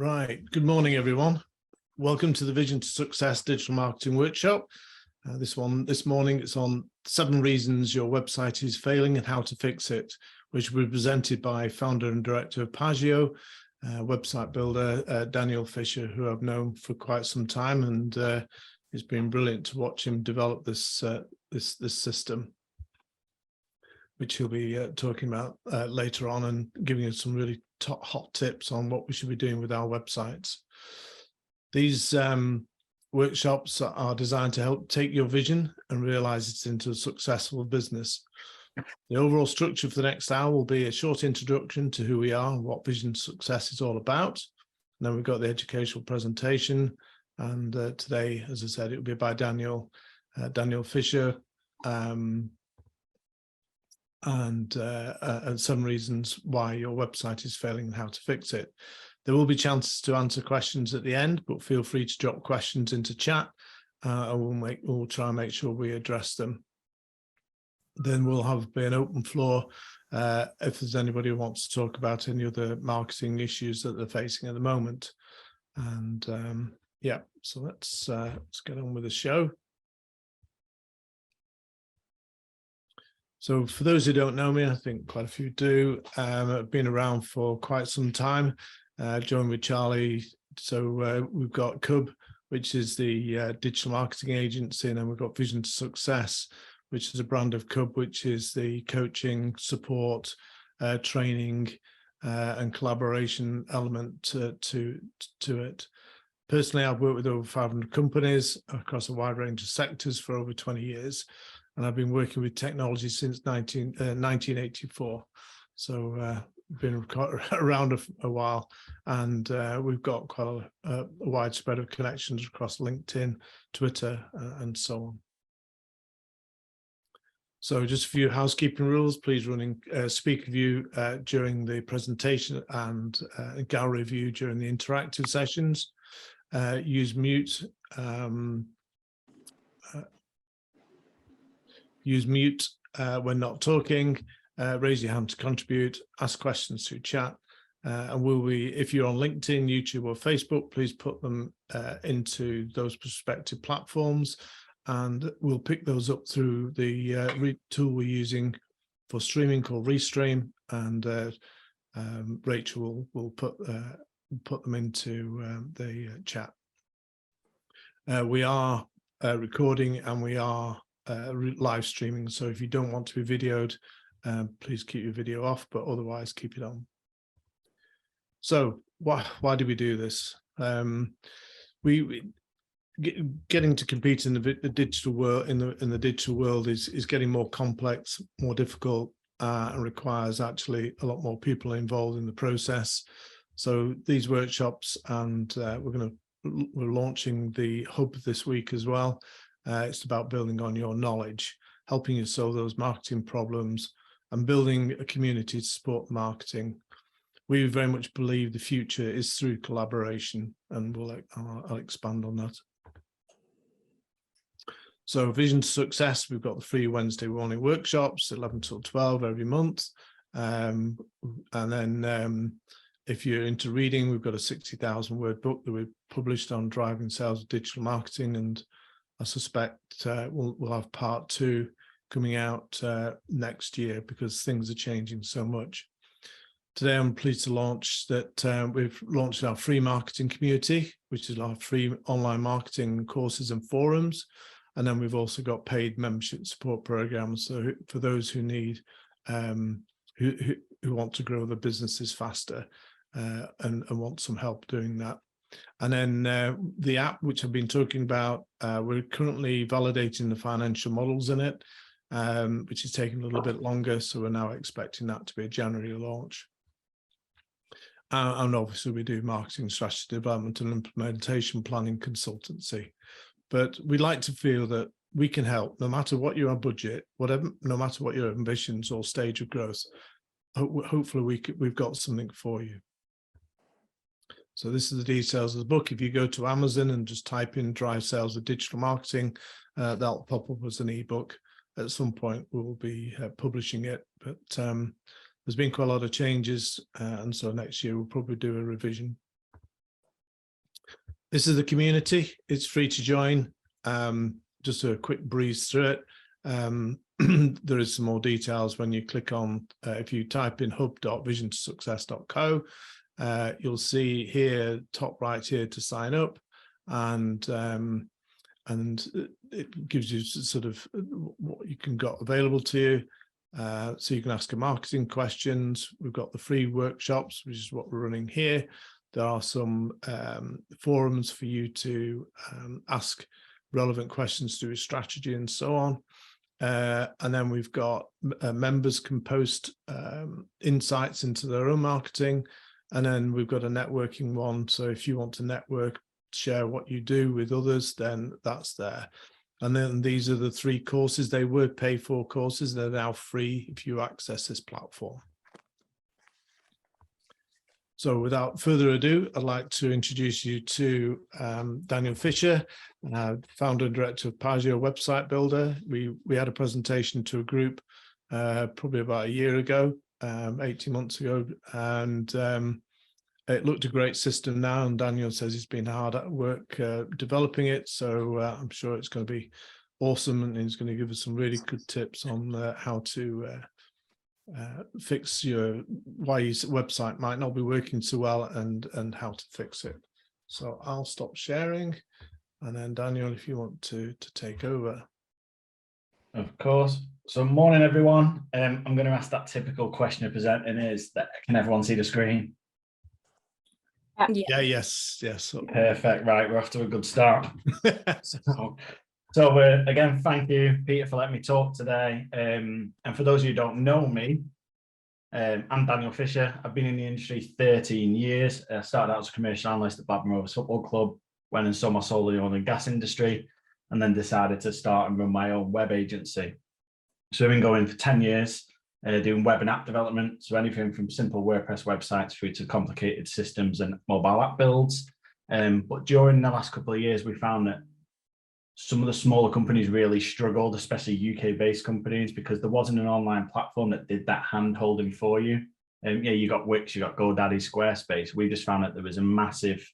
Right. Good morning, everyone. Welcome to the Vision to Success Digital Marketing Workshop. This morning, it's on 7 reasons your website is failing and how to fix it, which will be presented by founder and director of Pagio, website builder Daniel Fisher, who I've known for quite some time, and it's been brilliant to watch him develop this system, which he'll be talking about later on, and giving us some really hot tips on what we should be doing with our websites. These workshops are designed to help take your vision and realize it into a successful business. The overall structure for the next hour will be a short introduction to who we are and what Vision Success is all about. And then we've got the educational presentation. And today, as I said, it will be by Daniel Fisher, and some reasons why your website is failing and how to fix it. There will be chances to answer questions at the end, but feel free to drop questions into chat, and we'll try and make sure we address them. Then we'll have an open floor if there's anybody who wants to talk about any other marketing issues that they're facing at the moment. And yeah, so let's get on with the show. So for those who don't know me, I think quite a few do. I've been around for quite some time, joined with Charlie. So we've got Cub, which is the digital marketing agency, and then we've got Vision to Success, which is a brand of Cub, which is the coaching, support, training, and collaboration element to it. Personally, I've worked with over 500 companies across a wide range of sectors for over 20 years. And I've been working with technology since 1984. So been around a while, and we've got quite a wide spread of connections across LinkedIn, Twitter, and so on. So just a few housekeeping rules. Please run in speaker view during the presentation and gallery view during the interactive sessions. Use mute. Use mute when not talking, raise your hand to contribute, ask questions through chat, and if you're on LinkedIn, YouTube or Facebook, please put them into those respective platforms, and we'll pick those up through the tool we're using for streaming called Restream, and Rachel will put them into the chat. We are recording, and we are live streaming, so if you don't want to be videoed, please keep your video off, but otherwise keep it on. So why do we do this? Getting to compete in the digital world, in the digital world, is getting more complex, more difficult, and requires actually a lot more people involved in the process. So these workshops, and we're launching the hub this week as well. It's about building on your knowledge, helping you solve those marketing problems, and building a community to support marketing. We very much believe the future is through collaboration, and I'll expand on that. So Vision to Success, we've got the free Wednesday morning workshops, 11 till 12 every month. And then if you're into reading, we've got a 60,000 word book that we've published on driving sales with digital marketing, and I suspect we'll have part 2 coming out next year, because things are changing so much. Today, I'm pleased to launch that we've launched our free marketing community, which is our free online marketing courses and forums. And then we've also got paid membership support programs. So for those who need, who want to grow their businesses faster and want some help doing that. And then the app, which I've been talking about, we're currently validating the financial models in it, which is taking a little bit longer. So we're now expecting that to be a January launch. And obviously we do marketing strategy development and implementation planning consultancy. But we'd like to feel that we can help, no matter what your budget, no matter what your ambitions or stage of growth. Hopefully we've got something for you. So this is the details of the book. If you go to Amazon and just type in Drive Sales with Digital Marketing, that'll pop up as an ebook. At some point, we will be publishing it, but there's been quite a lot of changes, and so next year we'll probably do a revision. This is the community. It's free to join. Just a quick breeze through it. There is some more details when you click on, if you type in hub.visiontosuccess.co, you'll see here, top right here, to sign up, and it gives you sort of what you can got available to you. So you can ask a marketing questions. We've got the free workshops, which is what we're running here. There are some forums for you to ask relevant questions to your strategy and so on. And then we've got members can post insights into their own marketing. And then we've got a networking one. So if you want to network, share what you do with others, then that's there. And then these are the 3 courses. They were pay for courses. They're now free if you access this platform. So without further ado, I'd like to introduce you to Daniel Fisher, founder and director of Pagio Website Builder. We had a presentation to a group probably about a year ago, 18 months ago, and it looked a great system now, and Daniel says he's been hard at work developing it, so I'm sure it's going to be awesome, and he's going to give us some really good tips on how to fix why your website might not be working so well, and how to fix it. So I'll stop sharing, and then Daniel, if you want to take over. Of course. So morning, everyone. I'm going to ask that typical question of presenting is that, can everyone see the screen? Yeah, yes. Perfect. Right, we're off to a good start. So again, thank you, Peter, for letting me talk today. And for those of you who don't know me, I'm Daniel Fisher. I've been in the industry 13 years. I started out as a commercial analyst at Badminton Rovers Football Club, went and sold my soul in the oil and gas industry, and then decided to start and run my own web agency. So I've been going for 10 years, doing web and app development. So anything from simple WordPress websites through to complicated systems and mobile app builds. But during the last couple of years, we found that some of the smaller companies really struggled, especially UK-based companies, because there wasn't an online platform that did that hand-holding for you. Yeah, you got Wix, you got GoDaddy, Squarespace. We just found that there was a massive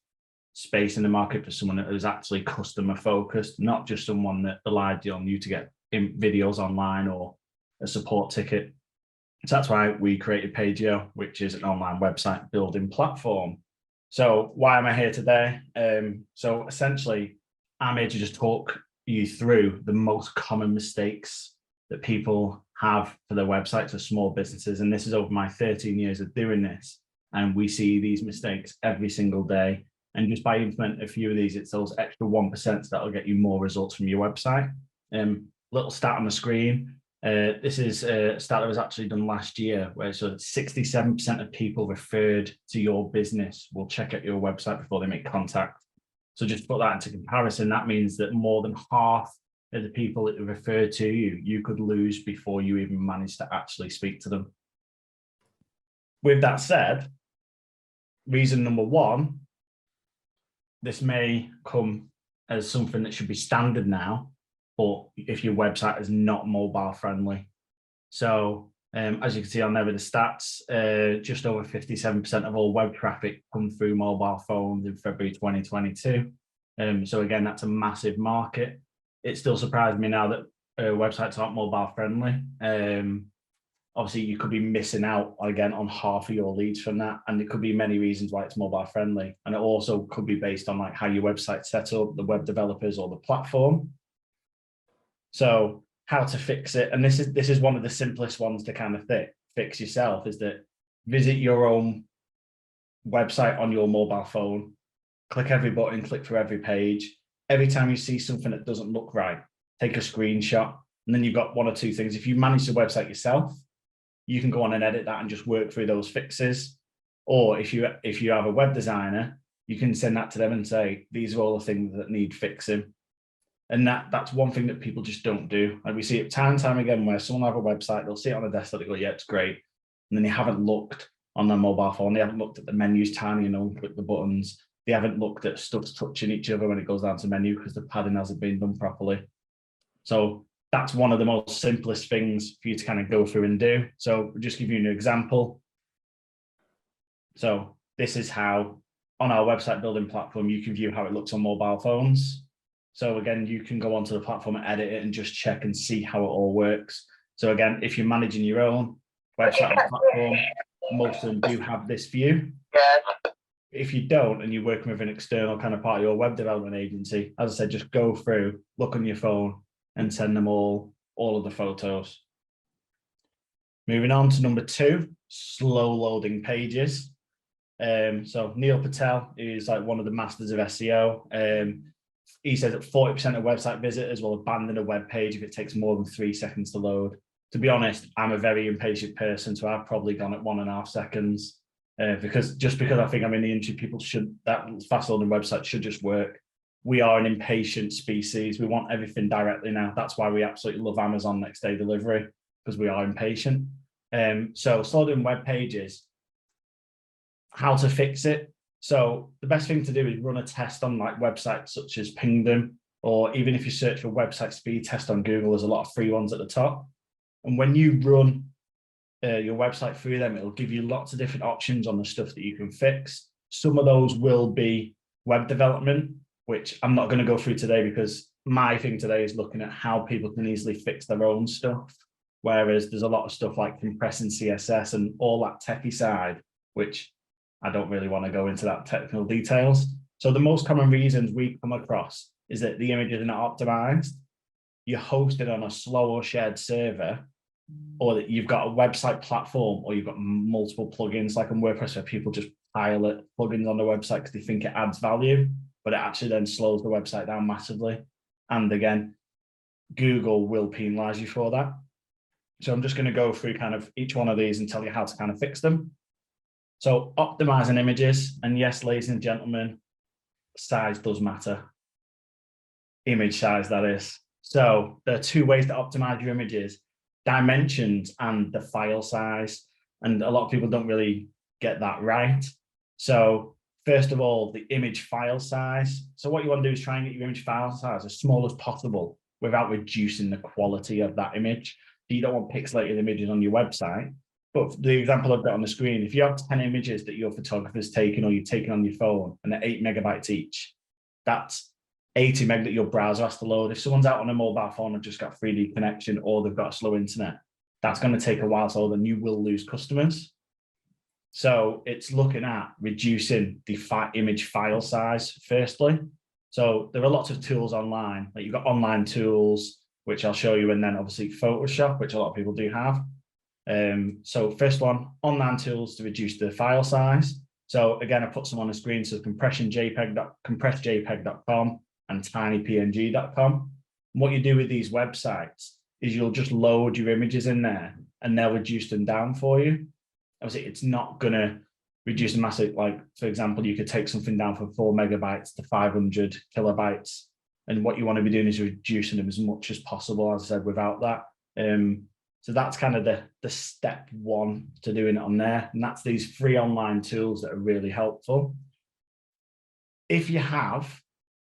space in the market for someone that was actually customer-focused, not just someone that relied on you to get videos online or a support ticket. So that's why we created Pagio, which is an online website building platform. So why am I here today? So essentially, I'm here to just talk you through the most common mistakes that people have for their websites for small businesses. And this is over my 13 years of doing this. And we see these mistakes every single day. And just by implementing a few of these, it's those extra 1% that'll get you more results from your website. Little stat on the screen. This is a stat that was actually done last year, where so 67% of people referred to your business will check out your website before they make contact. So just to put that into comparison, that means that more than half of the people that refer to you, you could lose before you even manage to actually speak to them. With that said, reason number 1, this may come as something that should be standard now, but if your website is not mobile friendly. So as you can see on there with the stats, just over 57% of all web traffic come through mobile phones in February 2022. So again, that's a massive market. It still surprised me now that websites aren't mobile friendly. Obviously, you could be missing out again on half of your leads from that, and there could be many reasons why it's mobile friendly. And it also could be based on like how your website's set up, the web developers or the platform. So how to fix it, and this is one of the simplest ones to kind of fix yourself, is that visit your own website on your mobile phone, click every button, click through every page. Every time you see something that doesn't look right, take a screenshot, and then you've got 1 or 2 things. If you manage the website yourself, you can go on and edit that and just work through those fixes. Or if you have a web designer, you can send that to them and say, these are all the things that need fixing. And that's one thing that people just don't do. And we see it time and time again where someone will have a website, they'll see it on the desktop, they go, yeah, it's great. And then they haven't looked on their mobile phone, they haven't looked at the menus tiny and click the buttons. They haven't looked at stuff touching each other when it goes down to menu because the padding hasn't been done properly. So that's one of the most simplest things for you to kind of go through and do. So we'll just give you an example. So this is how on our website building platform, you can view how it looks on mobile phones. So again, you can go onto the platform and edit it and just check and see how it all works. So again, if you're managing your own website and platform, most of them do have this view. If you don't, and you're working with an external kind of part of your web development agency, as I said, just go through, look on your phone and send them all of the photos. Moving on to number 2, slow loading pages. So Neil Patel is like one of the masters of SEO. He says that 40% of website visitors will abandon a web page if it takes more than 3 seconds to load. To be honest, I'm a very impatient person, so I've probably gone at 1.5 seconds. Because I think I'm in the industry, that fast loading website should just work. We are an impatient species. We want everything directly now. That's why we absolutely love Amazon next day delivery, because we are impatient. So slow down web pages, how to fix it. So the best thing to do is run a test on like websites such as Pingdom, or even if you search for website speed test on Google, there's a lot of free ones at the top. And when you run your website through them, it'll give you lots of different options on the stuff that you can fix. Some of those will be web development, which I'm not going to go through today, because my thing today is looking at how people can easily fix their own stuff. Whereas there's a lot of stuff like compressing CSS and all that techie side, which I don't really want to go into that technical details. So the most common reasons we come across is that the images are not optimized. You're hosted on a slow or shared server, or that you've got a website platform, or you've got multiple plugins like on WordPress where people just pilot plugins on the website because they think it adds value, but it actually then slows the website down massively. And again, Google will penalize you for that. So I'm just going to go through kind of each one of these and tell you how to kind of fix them. So optimizing images, and yes, ladies and gentlemen, size does matter. Image size, that is. So there are 2 ways to optimize your images: dimensions and the file size. And a lot of people don't really get that right. So first of all, the image file size. So what you want to do is try and get your image file size as small as possible without reducing the quality of that image. You don't want pixelated images on your website. But the example I've got on the screen, if you have 10 images that your photographer's taken or you've taken on your phone and they're 8 megabytes each, that's 80 meg that your browser has to load. If someone's out on a mobile phone and just got 3D connection, or they've got a slow internet, that's going to take a while, so then you will lose customers. So it's looking at reducing the image file size firstly. So there are lots of tools online, like you've got online tools, which I'll show you, and then obviously Photoshop, which a lot of people do have. So first one, online tools to reduce the file size. So again, I put some on the screen, so compressedjpeg.com and tinypng.com. What you do with these websites is you'll just load your images in there and they'll reduce them down for you. Obviously, it's not going to reduce a massive, like, for example, you could take something down from 4 megabytes to 500 kilobytes. And what you want to be doing is reducing them as much as possible, as I said, without that. So that's kind of the step 1 to doing it on there. And that's these free online tools that are really helpful. If you have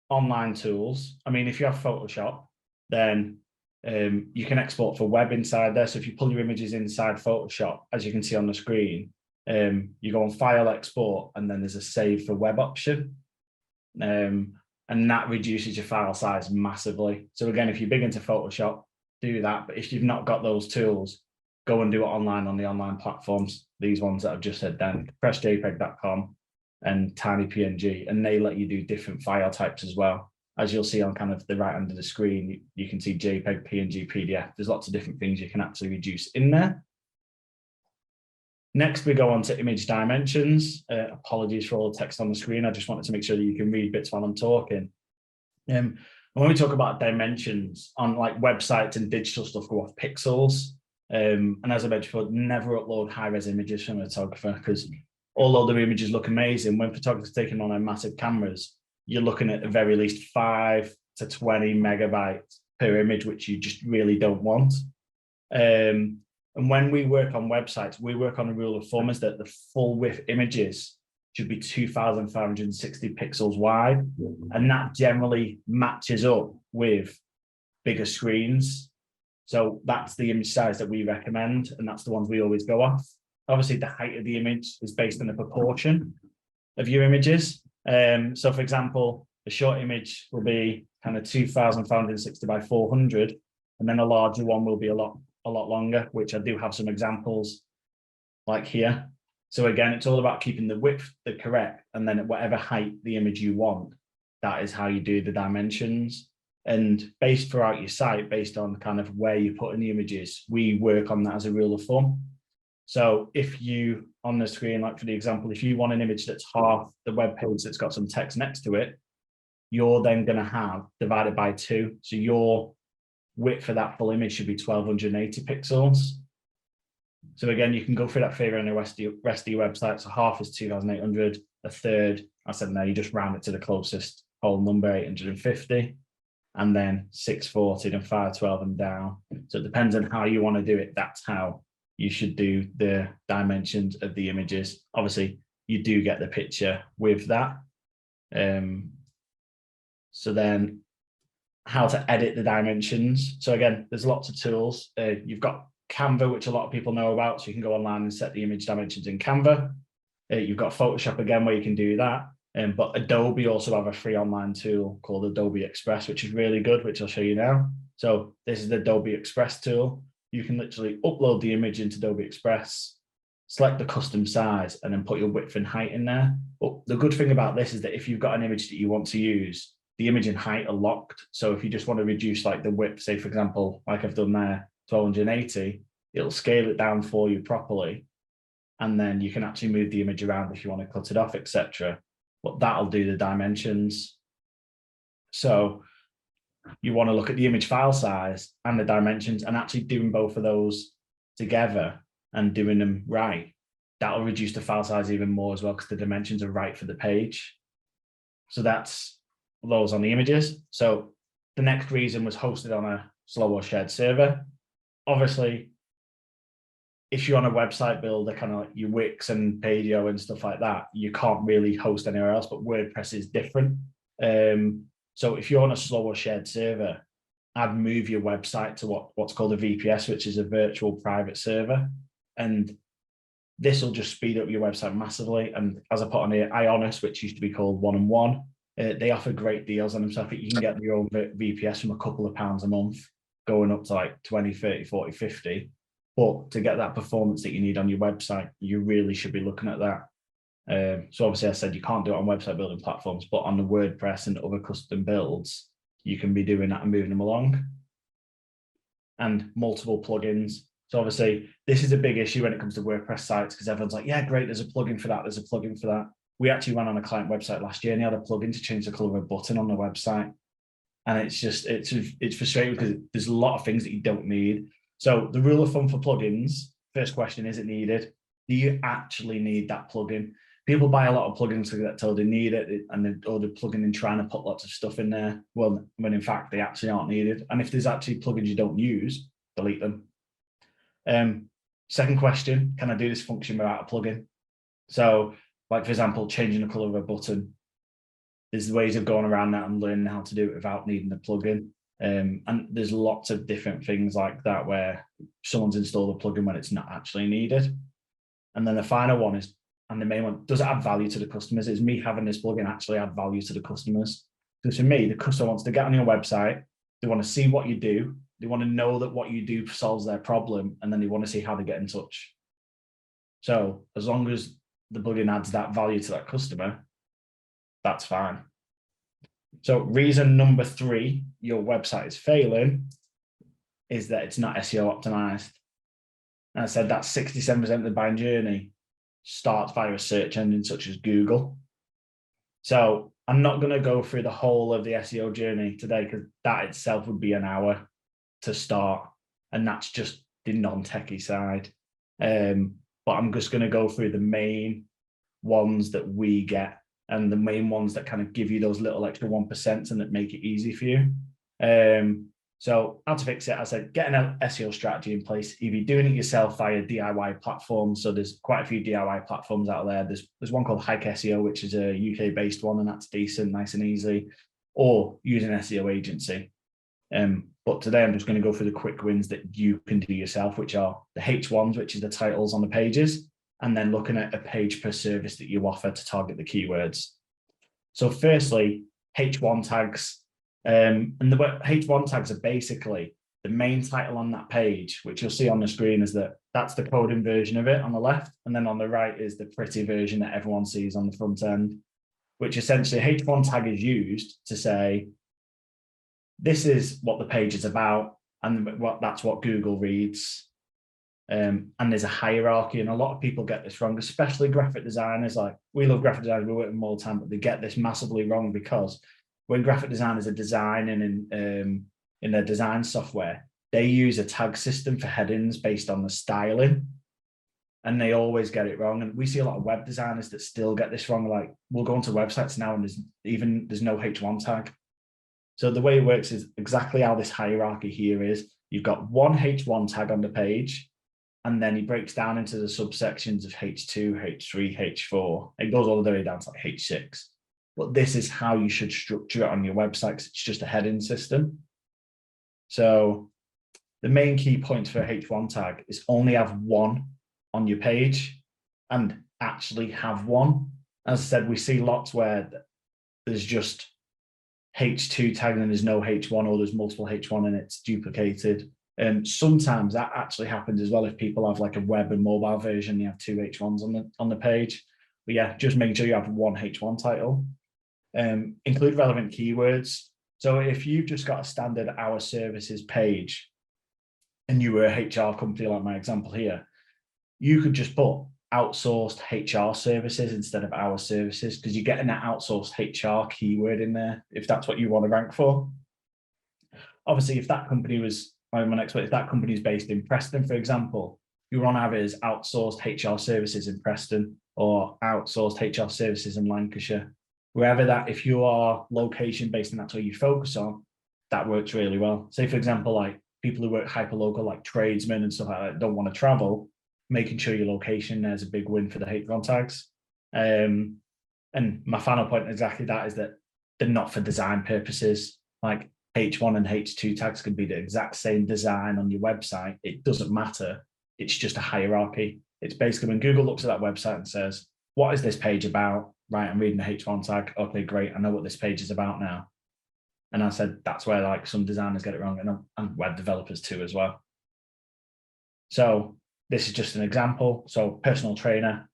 online tools, I mean, if you have Photoshop, then you can export for web inside there. So if you pull your images inside Photoshop, as you can see on the screen, you go on File, Export, and then there's a Save for Web option. And that reduces your file size massively. So again, if you're big into Photoshop, do that. But if you've not got those tools, go and do it online on the online platforms. These ones that I've just said then, compressjpeg.com and tinypng, and they let you do different file types as well. As you'll see on kind of the right hand of the screen, you can see JPEG, PNG, PDF. There's lots of different things you can actually reduce in there. Next, we go on to image dimensions. Apologies for all the text on the screen. I just wanted to make sure that you can read bits while I'm talking. And when we talk about dimensions on like websites and digital stuff, go off pixels. And as I mentioned before, never upload high-res images from a photographer, because although the images look amazing, when photographers taking on their massive cameras, you're looking at the very least 5 to 20 megabytes per image, which you just really don't want. And when we work on websites, we work on a rule of thumb is that the full width images should be 2,560 pixels wide. And that generally matches up with bigger screens. So that's the image size that we recommend. And that's the ones we always go off. Obviously, the height of the image is based on the proportion. of your images. So for example, a short image will be kind of 2,560 by 400, and then a larger one will be a lot longer, which I do have some examples like here. So again, it's all about keeping the width correct, and then at whatever height the image you want, that is how you do the dimensions. And based throughout your site, based on kind of where you put in the images, we work on that as a rule of thumb. So if you, on the screen, like for the example, if you want an image that's half the web page that's got some text next to it, you're then going to have divided by 2. So your width for that full image should be 1280 pixels. So again, you can go through that figure on the rest of your website. So half is 2,800, a third, I said no, you just round it to the closest whole number, 850, and then 640 and 512 and down. So it depends on how you want to do it. That's how you should do the dimensions of the images. Obviously, you do get the picture with that. So then how to edit the dimensions. So again, there's lots of tools. You've got Canva, which a lot of people know about. So you can go online and set the image dimensions in Canva. You've got Photoshop again, where you can do that. But Adobe also have a free online tool called Adobe Express, which is really good, which I'll show you now. So this is the Adobe Express tool. You can literally upload the image into Adobe Express, select the custom size, and then put your width and height in there. But the good thing about this is that if you've got an image that you want to use, the image and height are locked. So if you just want to reduce like the width, say for example, like I've done there, 1280, it'll scale it down for you properly. And then you can actually move the image around if you want to cut it off, etc. But that'll do the dimensions. So you want to look at the image file size and the dimensions, and actually doing both of those together and doing them right. That'll reduce the file size even more as well, because the dimensions are right for the page. So that's those on the images. So the next reason was hosted on a slow or shared server. Obviously, if you're on a website builder, kind of like your Wix and Padio and stuff like that, you can't really host anywhere else, but WordPress is different. So if you're on a slow or shared server, I'd move your website to what's called a VPS, which is a virtual private server. And this will just speed up your website massively. And as I put on here, Ionis, which used to be called 1&1, they offer great deals on them. So I think you can get your own VPS from a couple of pounds a month, going up to like 20, 30, 40, 50. But to get that performance that you need on your website, you really should be looking at that. So obviously I said you can't do it on website building platforms, but on the WordPress and other custom builds, you can be doing that and moving them along. And multiple plugins. So obviously this is a big issue when it comes to WordPress sites, because everyone's like, yeah, great, there's a plugin for that, there's a plugin for that. We actually went on a client website last year and he had a plugin to change the color of a button on the website. And it's just, it's frustrating because there's a lot of things that you don't need. So the rule of thumb for plugins, first question, is it needed? Do you actually need that plugin? People buy a lot of plugins to get told they need it, and they're plugging in trying to put lots of stuff in there. Well, when in fact they actually aren't needed. And if there's actually plugins you don't use, delete them. Second question, can I do this function without a plugin? So, like for example, changing the color of a button. There's ways of going around that and learning how to do it without needing a plugin. And there's lots of different things like that where someone's installed a plugin when it's not actually needed. And then the final one is, and the main one, does it add value to the customers? Is me having this plugin actually add value to the customers? Because for me, the customer wants to get on your website, they want to see what you do, they want to know that what you do solves their problem, and then they want to see how they get in touch. So as long as the plugin adds that value to that customer, that's fine. So reason number 3, your website is failing, is that it's not SEO optimized. And I said that 67% of the buying journey starts via a search engine such as Google. So I'm not going to go through the whole of the SEO journey today, because that itself would be an hour to start. And that's just the non-techie side. But I'm just going to go through the main ones that we get, and the main ones that kind of give you those little extra 1% and that make it easy for you. So how to fix it, I said, get an SEO strategy in place. If you're doing it yourself via DIY platforms, so there's quite a few DIY platforms out there. There's one called Hike SEO, which is a UK based one, and that's decent, nice and easy, or use an SEO agency. But today I'm just going to go through the quick wins that you can do yourself, which are the H1s, which is the titles on the pages. and then looking at a page per service that you offer to target the keywords. So firstly, H1 tags. And the H1 tags are basically the main title on that page, which you'll see on the screen is that's the coding version of it on the left. And then on the right is the pretty version that everyone sees on the front end, which essentially H1 tag is used to say, this is what the page is about. And that's what Google reads. And there's a hierarchy, and a lot of people get this wrong, especially graphic designers. Like, we love graphic designers, we work with them all the time, but they get this massively wrong, because when graphic designers are designing in their design software, they use a tag system for headings based on the styling, and they always get it wrong. And we see a lot of web designers that still get this wrong. Like, we'll go onto websites now and there's no H1 tag. So the way it works is exactly how this hierarchy here is. You've got one H1 tag on the page, and then he breaks down into the subsections of H2, H3, H4. It goes all the way down to like H6. But this is how you should structure it on your website, because it's just a heading system. So the main key points for a H1 tag is only have one on your page, and actually have one. As I said, we see lots where there's just H2 tag and there's no H1, or there's multiple H1 and it's duplicated. Sometimes that actually happens as well if people have like a web and mobile version, you have two H1s on the page. But yeah, just making sure you have one H1 title. Include relevant keywords. So if you've just got a standard our services page and you were a HR company like my example here, you could just put outsourced HR services instead of our services, because you're getting that outsourced HR keyword in there if that's what you want to rank for. Obviously, if that company was, my next one, if that company is based in Preston, for example, you want to have it as outsourced HR services in Preston or outsourced HR services in Lancashire. Wherever that, if you are location based and that's what you focus on, that works really well. Say, for example, like people who work hyperlocal, like tradesmen and stuff like that, don't want to travel, making sure your location there's a big win for the H1 tags. And my final point exactly that is that they're not for design purposes. Like H1 and H2 tags could be the exact same design on your website. It doesn't matter. It's just a hierarchy. It's basically when Google looks at that website and says, what is this page about? Right, I'm reading the H1 tag. Okay, great. I know what this page is about now. And I said, that's where like some designers get it wrong, and web developers too as well. So this is just an example. So personal trainer.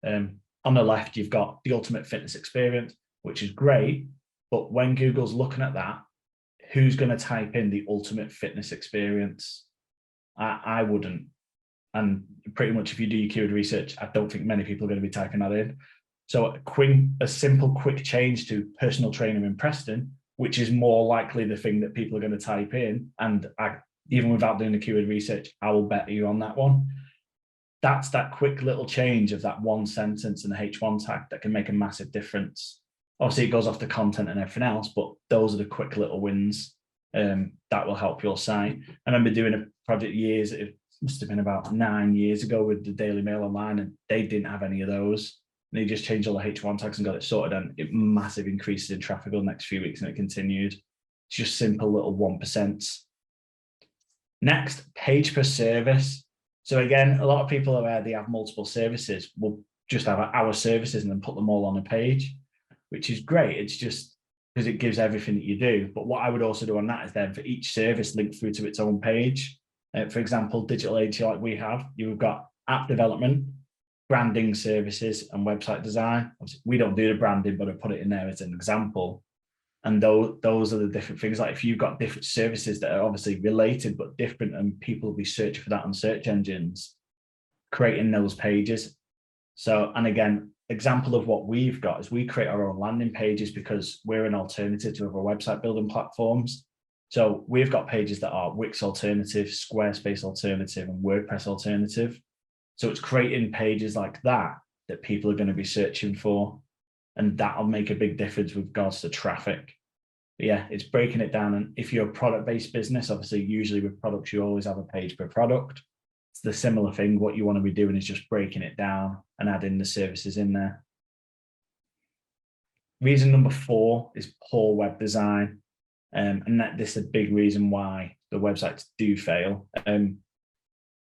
On the left, you've got the ultimate fitness experience, which is great. But when Google's looking at that, who's going to type in the ultimate fitness experience? I wouldn't. And pretty much if you do your keyword research, I don't think many people are going to be typing that in. So a simple, quick change to personal trainer in Preston, which is more likely the thing that people are going to type in. And even without doing the keyword research, I will bet you on that one. That's that quick little change of that one sentence in the H1 tag that can make a massive difference. Obviously, it goes off the content and everything else, but those are the quick little wins that will help your site. I remember doing a project years, it must have been about 9 years ago with the Daily Mail Online, and they didn't have any of those. And they just changed all the H1 tags and got it sorted, and it massive increases in traffic over the next few weeks, and it continued. It's just simple little 1%. Next, page per service. So again, a lot of people are they have multiple services. We'll just have our services and then put them all on a page, which is great. It's just because it gives everything that you do. But what I would also do on that is then for each service link through to its own page. For example, digital agency like we have, you've got app development, branding services, and website design. Obviously, we don't do the branding, but I put it in there as an example. And those are the different things. Like if you've got different services that are obviously related but different, and people will be searching for that on search engines, creating those pages. So, and again, example of what we've got is we create our own landing pages because we're an alternative to other website building platforms. So we've got pages that are Wix alternative, Squarespace alternative, and WordPress alternative. So it's creating pages like that that people are going to be searching for. And that'll make a big difference with regards to traffic. But yeah, it's breaking it down. And if you're a product-based business, obviously, usually with products, you always have a page per product. It's the similar thing. What you want to be doing is just breaking it down and adding the services in there. Reason number 4 is poor web design. And this is a big reason why the websites do fail.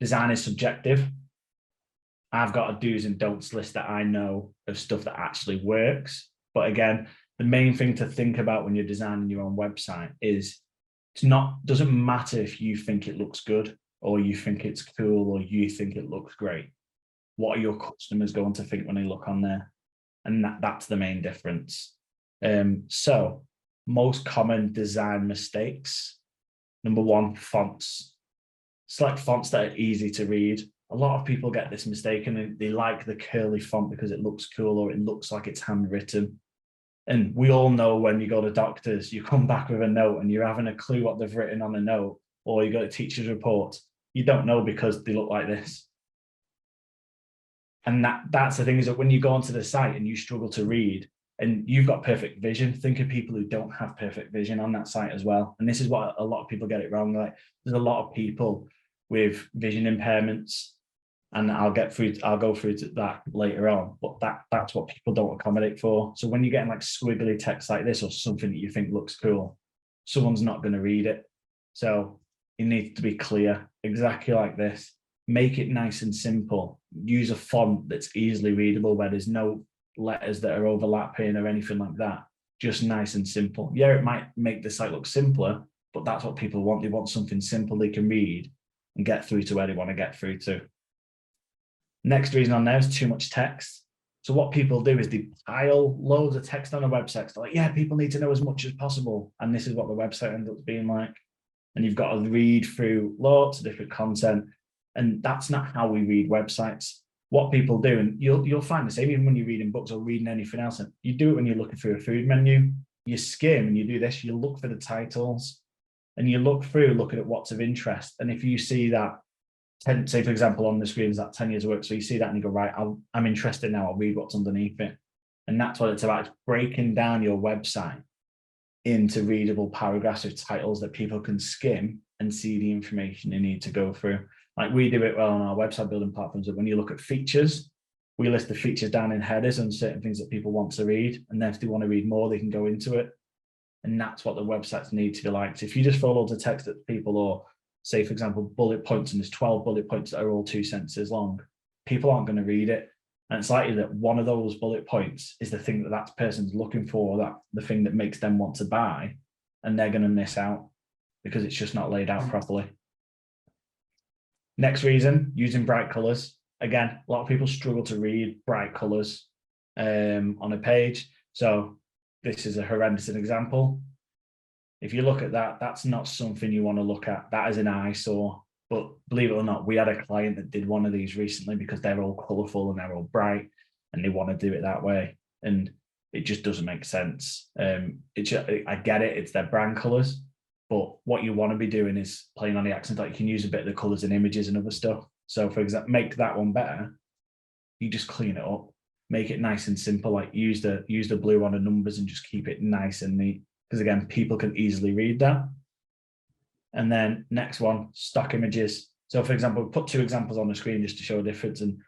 Design is subjective. I've got a do's and don'ts list that I know of stuff that actually works. But again, the main thing to think about when you're designing your own website is doesn't matter if you think it looks good or you think it's cool or you think it looks great. What are your customers going to think when they look on there? And that's the main difference. So most common design mistakes. Number one, fonts. Select fonts that are easy to read. A lot of people get this mistake and they like the curly font because it looks cool or it looks like it's handwritten. And we all know when you go to doctors, you come back with a note and you're having a clue what they've written on a note, or you got a teacher's report. You don't know because they look like this. And that's the thing, is that when you go onto the site and you struggle to read and you've got perfect vision, think of people who don't have perfect vision on that site as well. And this is what a lot of people get it wrong. Like, there's a lot of people with vision impairments, and I'll go through to that later on, but that's what people don't accommodate for. So when you're getting like squiggly text like this or something that you think looks cool, someone's not going to read it. So it needs to be clear, exactly like this. Make it nice and simple. Use a font that's easily readable where there's no letters that are overlapping or anything like that. Just nice and simple. Yeah, it might make the site look simpler, but that's what people want. They want something simple they can read and get through to where they want to get through to. Next reason on there is too much text. So what people do is they pile loads of text on a website. They're like, yeah, people need to know as much as possible. And this is what the website ends up being like. And you've got to read through lots of different content. And that's not how we read websites. What people do, and you'll find the same even when you're reading books or reading anything else. And you do it when you're looking through a food menu. You skim and you do this, you look for the titles and you look through, looking at what's of interest. And if you see that, say for example, on the screen is that 10 years of work. So you see that and you go, right, I'm interested now, I'll read what's underneath it. And that's what it's about. It's breaking down your website into readable paragraphs of titles that people can skim and see the information they need to go through. Like we do it well on our website building platforms. That when you look at features, we list the features down in headers and certain things that people want to read. And then if they want to read more, they can go into it. And that's what the websites need to be like. So if you just throw loads of text at people, or say, for example, bullet points, and there's 12 bullet points that are all 2 sentences long, people aren't going to read it. And it's likely that one of those bullet points is the thing that person's looking for, that the thing that makes them want to buy, and they're going to miss out because it's just not laid out properly. Next reason, using bright colors. Again, a lot of people struggle to read bright colors on a page. So this is a horrendous example. If you look at that, that's not something you want to look at. That is an eyesore. But believe it or not, we had a client that did one of these recently because they're all colorful and they're all bright and they want to do it that way. And it just doesn't make sense. I get it, it's their brand colors, but what you want to be doing is playing on the accent. Like you can use a bit of the colors and images and other stuff. So for example, make that one better. You just clean it up, make it nice and simple. Like use the blue on the numbers and just keep it nice and neat. Because again, people can easily read that. And then next one, stock images. So for example, put 2 examples on the screen just to show a difference. And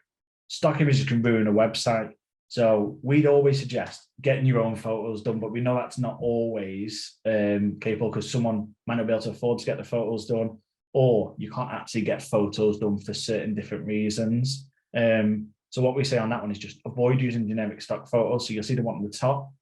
stock images can ruin a website. So we'd always suggest getting your own photos done, but we know that's not always capable because someone might not be able to afford to get the photos done, or you can't actually get photos done for certain different reasons. So what we say on that one is just avoid using generic stock photos. So you'll see the one at the top.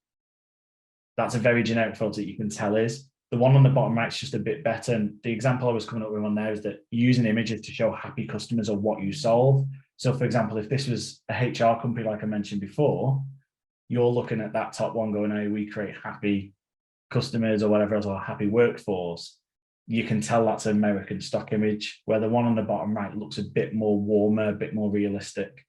That's a very generic photo that you can tell is. The one on the bottom right is just a bit better. And the example I was coming up with on there is that using images to show happy customers of what you solve. So for example, if this was a HR company, like I mentioned before, you're looking at that top one going, hey, we create happy customers or whatever else, or happy workforce. You can tell that's an American stock image, where the one on the bottom right looks a bit more warmer, a bit more realistic.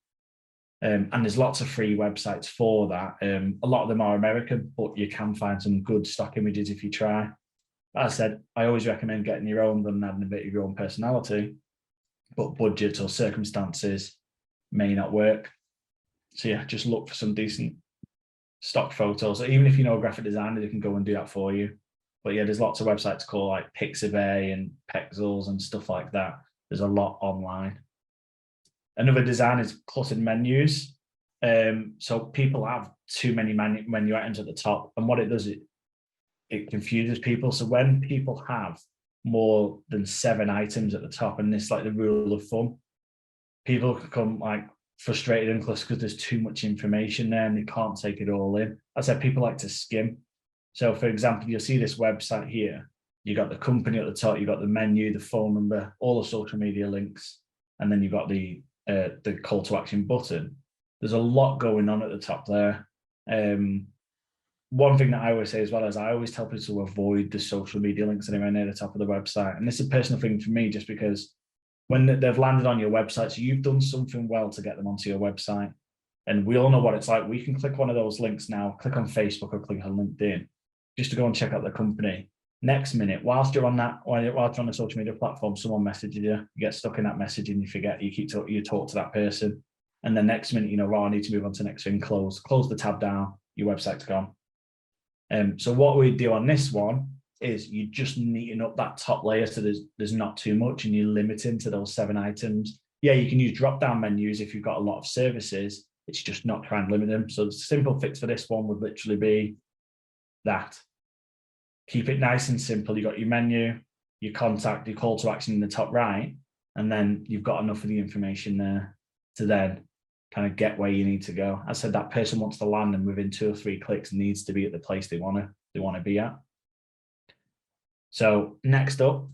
And there's lots of free websites for that. A lot of them are American, but you can find some good stock images if you try. As I said, I always recommend getting your own than adding a bit of your own personality, but budget or circumstances may not work. So yeah, just look for some decent stock photos. Even if you know a graphic designer, they can go and do that for you. But yeah, there's lots of websites called like Pixabay and Pexels and stuff like that. There's a lot online. Another design is cluttered menus. So people have too many menu items at the top, and what it does, it confuses people. So when people have more than 7 items at the top, and it's like the rule of thumb, people can come like frustrated and clustered because there's too much information there and they can't take it all in. I said people like to skim. So for example, you'll see this website here. You got the company at the top, you got the menu, the phone number, all the social media links, and then you've got the call to action button. There's a lot going on at the top there. One thing that I always say as well is I always tell people to avoid the social media links anywhere near the top of the website. And this is a personal thing for me, just because when they've landed on your website, so you've done something well to get them onto your website. And we all know what it's like. We can click one of those links now, click on Facebook or click on LinkedIn, just to go and check out the company. Next minute, whilst you're on a social media platform, someone messages you, you get stuck in that message and you forget, you talk to that person. And the next minute, you know, I need to move on to the next thing, close the tab down, your website's gone. So what we do on this one is you just neaten up that top layer so there's not too much and you're limiting to those 7 items. Yeah, you can use drop-down menus if you've got a lot of services. It's just not trying to limit them. So the simple fix for this one would literally be that. Keep it nice and simple. You've got your menu, your contact, your call to action in the top right, and then you've got enough of the information there to then kind of get where you need to go. I said that person wants to land and within 2 or 3 clicks needs to be at the place they want to be at. So next up,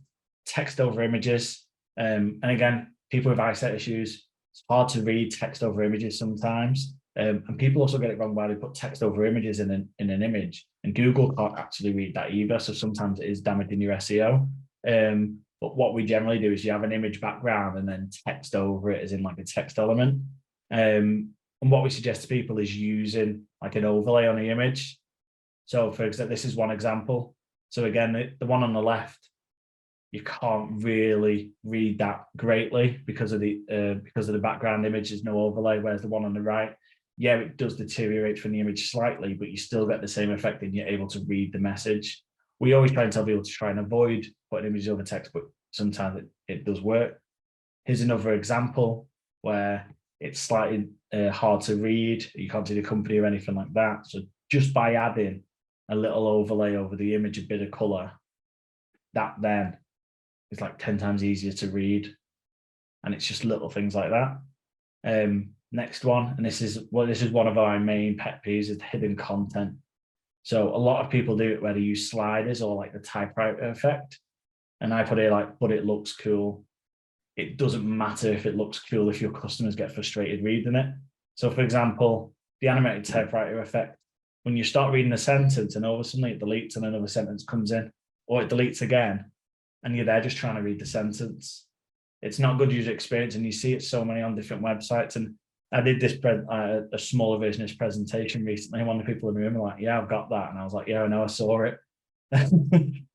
text over images. And again, people with eyesight issues, it's hard to read text over images sometimes. And people also get it wrong where they put text over images in an image, and Google can't actually read that either. So sometimes it is damaging your SEO. But what we generally do is you have an image background and then text over it as in like a text element. And what we suggest to people is using like an overlay on the image. So for example, this is one example. So again, the one on the left, you can't really read that greatly because of the background image. There's no overlay, whereas the one on the right, yeah, it does deteriorate from the image slightly, but you still get the same effect and you're able to read the message. We always try and tell people to try and avoid putting images over text, but sometimes it does work. Here's another example where it's slightly hard to read. You can't see the company or anything like that. So just by adding a little overlay over the image, a bit of color, that then is like 10 times easier to read. And it's just little things like that. Next one, and this is one of our main pet peeves, is hidden content. So a lot of people do it where they use sliders or like the typewriter effect. And I put it like, but it looks cool. It doesn't matter if it looks cool if your customers get frustrated reading it. So for example, the animated typewriter effect, when you start reading a sentence and all of a sudden it deletes and another sentence comes in, or it deletes again, and you're there just trying to read the sentence. It's not good user experience, and you see it so many on different websites. And I did this a smaller version of this presentation recently. One of the people in the room were like, yeah, I've got that. And I was like, yeah, I know, I saw it.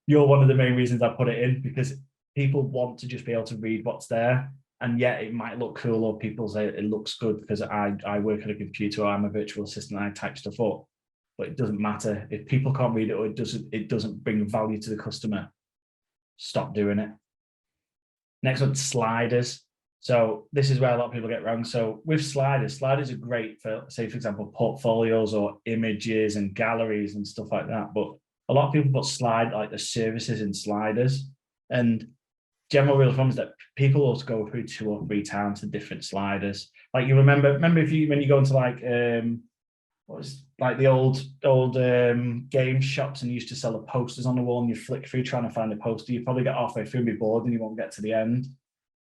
You're one of the main reasons I put it in, because people want to just be able to read what's there. And yet it might look cool, or people say it looks good because I work at a computer, or I'm a virtual assistant, and I type stuff up. But it doesn't matter. If people can't read it, or it doesn't bring value to the customer, stop doing it. Next one, sliders. So this is where a lot of people get wrong. So with sliders are great for, say, for example, portfolios or images and galleries and stuff like that. But a lot of people put like the services in sliders. And general rule of thumb is that people also go through 2 or 3 times the different sliders. Like you remember when you go into like what was like the old game shops, and you used to sell the posters on the wall, and you flick through trying to find a poster, you probably get halfway through and be bored and you won't get to the end.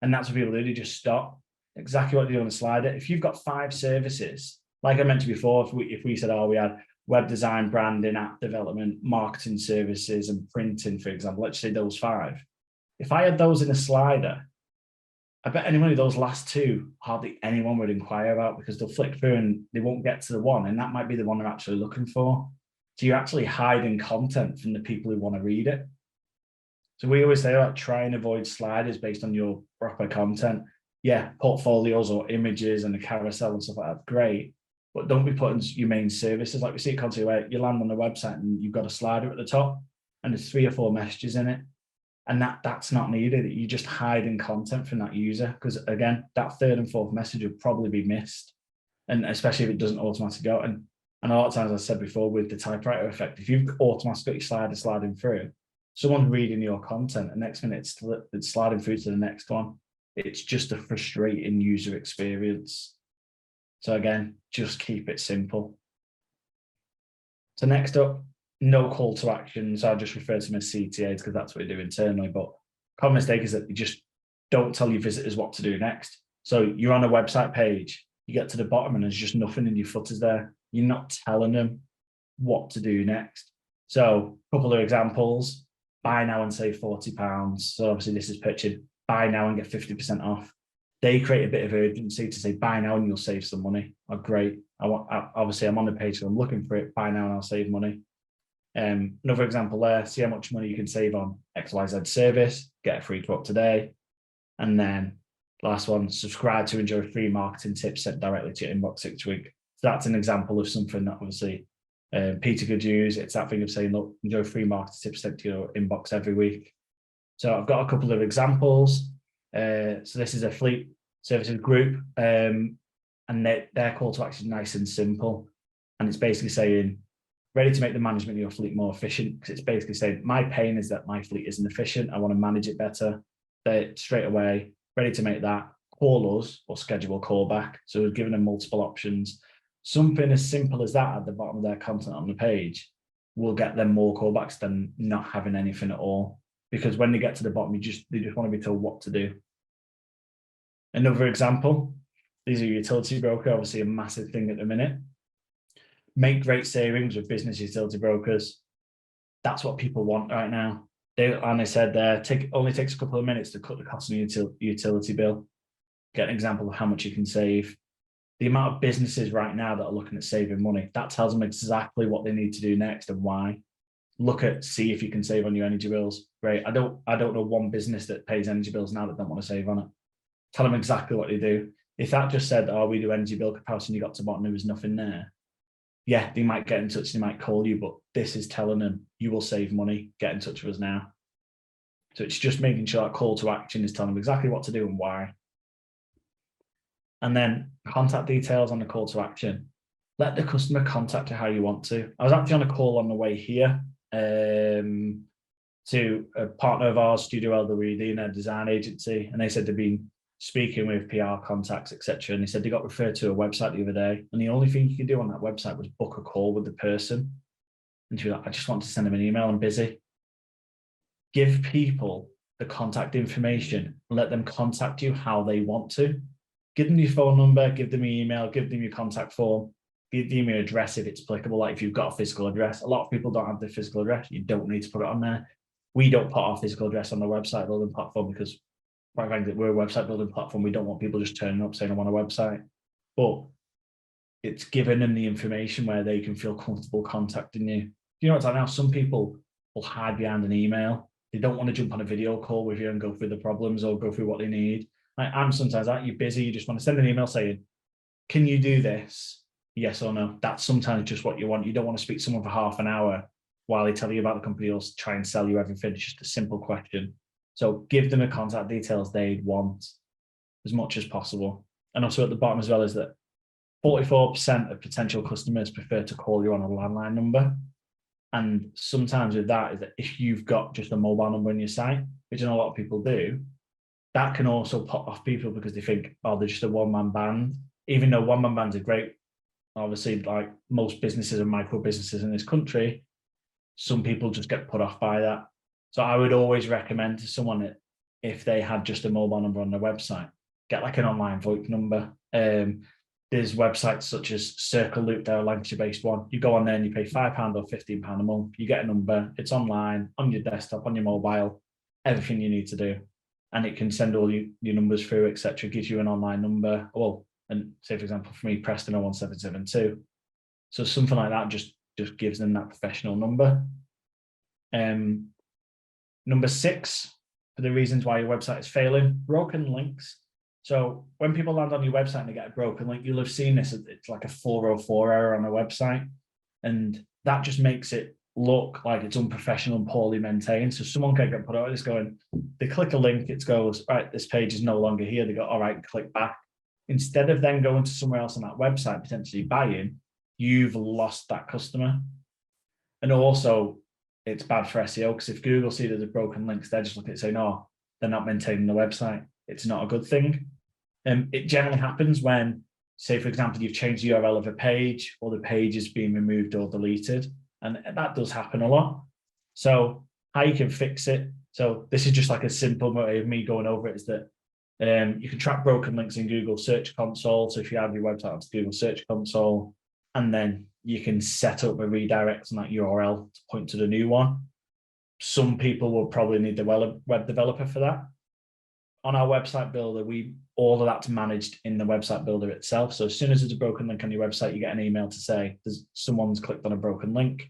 And that's what people do, they just stop. Exactly what they do on a slider. If you've got 5 services, like I mentioned before, if we said, oh, we had web design, branding, app development, marketing services, and printing, for example, let's say those 5. If I had those in a slider, I bet anyone of those last 2, hardly anyone would inquire about, because they'll flick through and they won't get to the one, and that might be the one they're actually looking for. So you're actually hiding content from the people who want to read it. So we always say, like, try and avoid sliders based on your proper content. Yeah, portfolios or images and a carousel and stuff like that, great. But don't be putting your main services. Like we see it constantly where you land on the website and you've got a slider at the top and there's 3 or 4 messages in it. And that's not needed. You're just hiding content from that user, because again, that 3rd and 4th message would probably be missed. And especially if it doesn't automatically go. And a lot of times, as I said before, with the typewriter effect, if you've automatically got your slider sliding through, someone's reading your content, and next minute it's sliding through to the next one. It's just a frustrating user experience. So again, just keep it simple. So next up, no call to action. So I just refer to them as CTAs because that's what we do internally. But common mistake is that you just don't tell your visitors what to do next. So you're on a website page, you get to the bottom and there's just nothing in your footers there. You're not telling them what to do next. So a couple of examples: buy now and save £40. So obviously this is pictured, buy now and get 50% off. They create a bit of urgency to say, buy now and you'll save some money. Oh, great. Obviously I'm on the page, so I'm looking for it. Buy now and I'll save money. Another example there, see how much money you can save on XYZ service, get a free quote today. And then last one, subscribe to enjoy free marketing tips sent directly to your inbox each week. So that's an example of something that obviously Peter could use. It's that thing of saying, look, enjoy free marketing tips sent to your inbox every week. So I've got a couple of examples. So this is a fleet services group, and their call to action is nice and simple. And it's basically saying, ready to make the management of your fleet more efficient. Because it's basically saying, my pain is that my fleet isn't efficient. I want to manage it better. They're straight away ready to make that. Call us or schedule a call back. So we're giving them multiple options. Something as simple as that at the bottom of their content on the page will get them more callbacks than not having anything at all. Because when they get to the bottom, they just want to be told what to do. Another example, these are utility broker, obviously a massive thing at the minute. Make great savings with business utility brokers. That's what people want right now. And I said there, only takes a couple of minutes to cut the cost of your utility bill. Get an example of how much you can save. The amount of businesses right now that are looking at saving money, that tells them exactly what they need to do next and why. See if you can save on your energy bills. Great. I don't know one business that pays energy bills now that don't want to save on it. Tell them exactly what they do. If that just said, oh, we do energy bill comparison, you got to bottom, there was nothing there. Yeah, they might get in touch, they might call you, but this is telling them you will save money, get in touch with us now. So it's just making sure that call to action is telling them exactly what to do and why. And then contact details on the call to action. Let the customer contact you how you want to. I was actually on a call on the way here to a partner of ours, Studio LWD, and a design agency, and they said they've been speaking with PR contacts, etc. And they said they got referred to a website the other day, and the only thing you could do on that website was book a call with the person. And she was like, I just want to send them an email, I'm busy. Give people the contact information, let them contact you how they want to. Give them your phone number, give them your email, give them your contact form, give them your address if it's applicable. Like if you've got a physical address, a lot of people don't have the physical address. You don't need to put it on there. We don't put our physical address on the website building platform because, quite frankly, we're a website building platform. We don't want people just turning up saying I want a website. But it's giving them the information where they can feel comfortable contacting you. You know what's like now? Some people will hide behind an email. They don't want to jump on a video call with you and go through the problems or go through what they need. I'm sometimes like, you're busy, you just want to send an email saying, can you do this? Yes or no. That's sometimes just what you want. You don't want to speak to someone for half an hour while they tell you about the company or try and sell you everything. It's just a simple question. So give them the contact details they'd want as much as possible. And also at the bottom as well is that 44% of potential customers prefer to call you on a landline number. And sometimes with that is that if you've got just a mobile number on your site, which a lot of people do, that can also pop off people because they think, oh, they're just a one-man band. Even though one-man bands are great, obviously, like most businesses and micro businesses in this country, some people just get put off by that. So I would always recommend to someone that if they had just a mobile number on their website, get like an online VoIP number. There's websites such as Circle Loop, they're a Lancashire-based one. You go on there and you pay £5 or £15 a month. You get a number, it's online, on your desktop, on your mobile, everything you need to do. And it can send all your numbers through, etc. Gives you an online number. Well, and say, for example, for me, Preston 01772. So something like that just gives them that professional number. Number 6, for the reasons why your website is failing, broken links. So when people land on your website and they get a broken link, you'll have seen this, it's like a 404 error on a website. And that just makes it look like it's unprofessional and poorly maintained. So someone can get put out this going, they click a link, it goes, right, this page is no longer here. They go, all right, click back. Instead of then going to somewhere else on that website, potentially buying, you've lost that customer. And also it's bad for SEO because if Google see that there's broken links, they're just looking at saying, no, they're not maintaining the website. It's not a good thing. It generally happens when say, for example, you've changed the URL of a page or the page is being removed or deleted. And that does happen a lot. So how you can fix it. So this is just like a simple way of me going over it, is that you can track broken links in Google Search Console. So if you have your website onto Google Search Console, and then you can set up a redirect on that URL to point to the new one. Some people will probably need the web developer for that. On our website builder, all of that's managed in the website builder itself. So as soon as there's a broken link on your website, you get an email to say someone's clicked on a broken link,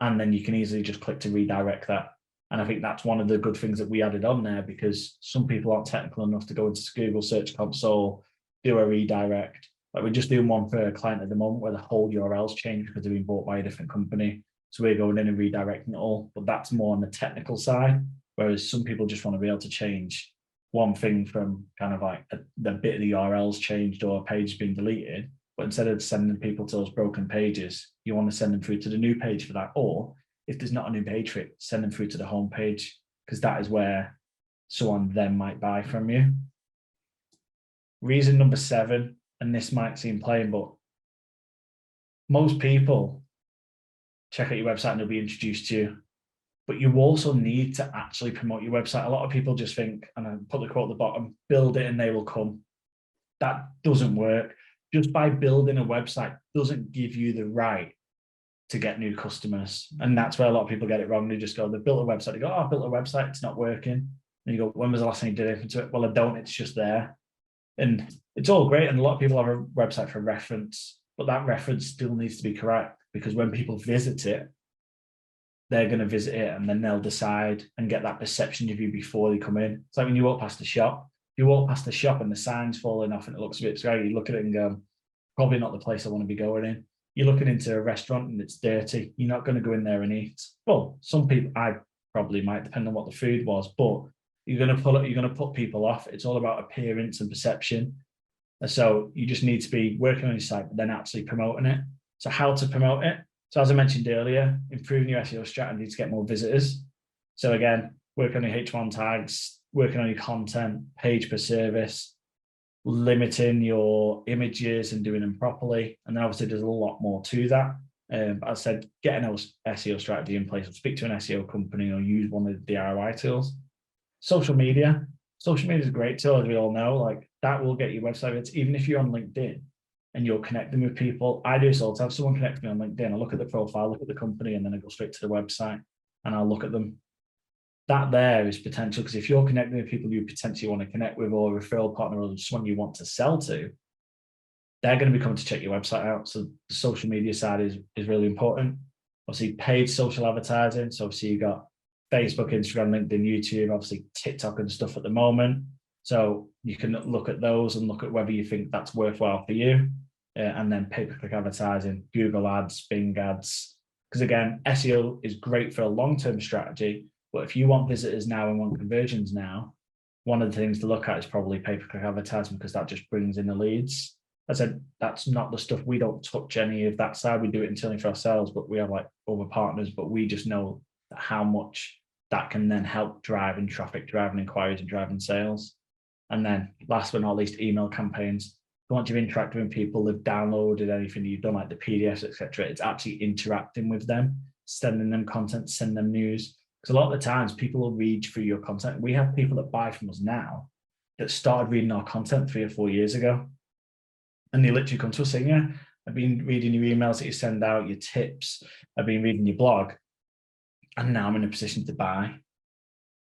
and then you can easily just click to redirect that. And I think that's one of the good things that we added on there, because some people aren't technical enough to go into Google Search Console, do a redirect. Like we're just doing one for a client at the moment where the whole URL's changed because they've been bought by a different company. So we're going in and redirecting it all, but that's more on the technical side. Whereas some people just want to be able to change one thing from kind of like the bit of the URL's changed or a page has been deleted, but instead of sending people to those broken pages, you want to send them through to the new page for that. Or if there's not a new page for it, send them through to the home page, because that is where someone then might buy from you. Reason number 7, and this might seem plain, but most people check out your website and they'll be introduced to you. But you also need to actually promote your website. A lot of people just think, and I put the quote at the bottom, build it and they will come. That doesn't work. Just by building a website doesn't give you the right to get new customers. And that's where a lot of people get it wrong. They just go, they built a website. They go, oh, I built a website, it's not working. And you go, when was the last time you did anything to it? Well, I don't, it's just there. And it's all great. And a lot of people have a website for reference, but that reference still needs to be correct, because when people visit it, they're going to visit it and then they'll decide and get that perception of you before they come in. It's like when you walk past the shop. If you walk past the shop and the sign's falling off and it looks a bit scary, you look at it and go, probably not the place I want to be going in. You're looking into a restaurant and it's dirty. You're not going to go in there and eat. Well, some people, I probably might, depend on what the food was, but you're going to put people off. It's all about appearance and perception. And so you just need to be working on your site, but then actually promoting it. So how to promote it? So as I mentioned earlier, improving your SEO strategy to get more visitors. So again, working on your H1 tags, working on your content, page per service, limiting your images and doing them properly. And then obviously there's a lot more to that. But as I said, getting an SEO strategy in place, or speak to an SEO company or use one of the DIY tools. Social media. Social media is a great tool, as we all know. Like that will get your website hits, even if you're on LinkedIn and you're connecting with people. I do this all the time. Someone connects me on LinkedIn, I look at the profile, look at the company, and then I go straight to the website and I'll look at them. That there is potential, because if you're connecting with people you potentially want to connect with, or a referral partner, or someone you want to sell to, they're going to be coming to check your website out. So the social media side is really important. Obviously, paid social advertising. So obviously you've got Facebook, Instagram, LinkedIn, YouTube, obviously TikTok and stuff at the moment. So you can look at those and look at whether you think that's worthwhile for you. And then pay-per-click advertising, Google ads, Bing ads. Because again, SEO is great for a long-term strategy, but if you want visitors now and want conversions now, one of the things to look at is probably pay-per-click advertising, because that just brings in the leads. I said, that's not the stuff, we don't touch any of that side. We do it internally for ourselves, but we have like other partners, but we just know how much that can then help driving traffic, driving inquiries and driving sales. And then last but not least, email campaigns. Once you've interacted with people, they've downloaded anything you've done, like the PDFs, etc. It's actually interacting with them, sending them content, send them news. Because a lot of the times people will read through your content. We have people that buy from us now that started reading our content 3 or 4 years ago. And they literally come to us saying, yeah, I've been reading your emails that you send out, your tips, I've been reading your blog, and now I'm in a position to buy.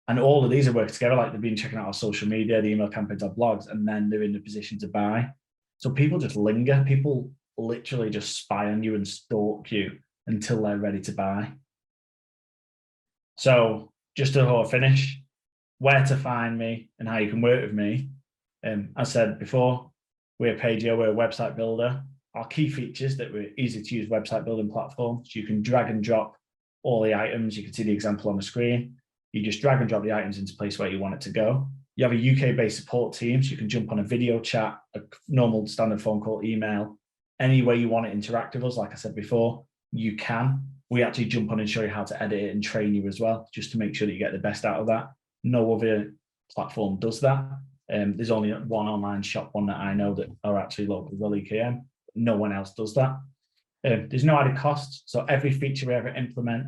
And all of these are working together, like they've been checking out our social media, the email campaigns, our blogs, and then they're in a position to buy. So people just linger. People literally just spy on you and stalk you until they're ready to buy. So just to finish, where to find me and how you can work with me. As I said before, we're Pageo, we're a website builder. Our key features that we're easy to use website building platform. So you can drag and drop all the items. You can see the example on the screen. You just drag and drop the items into place where you want it to go. You have a UK-based support team, so you can jump on a video chat, a normal standard phone call, email, any way you want to interact with us. Like I said before, you can. We actually jump on and show you how to edit it and train you as well, just to make sure that you get the best out of that. No other platform does that. There's only one online shop, one that I know that are actually local as well, EKM. No one else does that. There's no added cost. So every feature we ever implement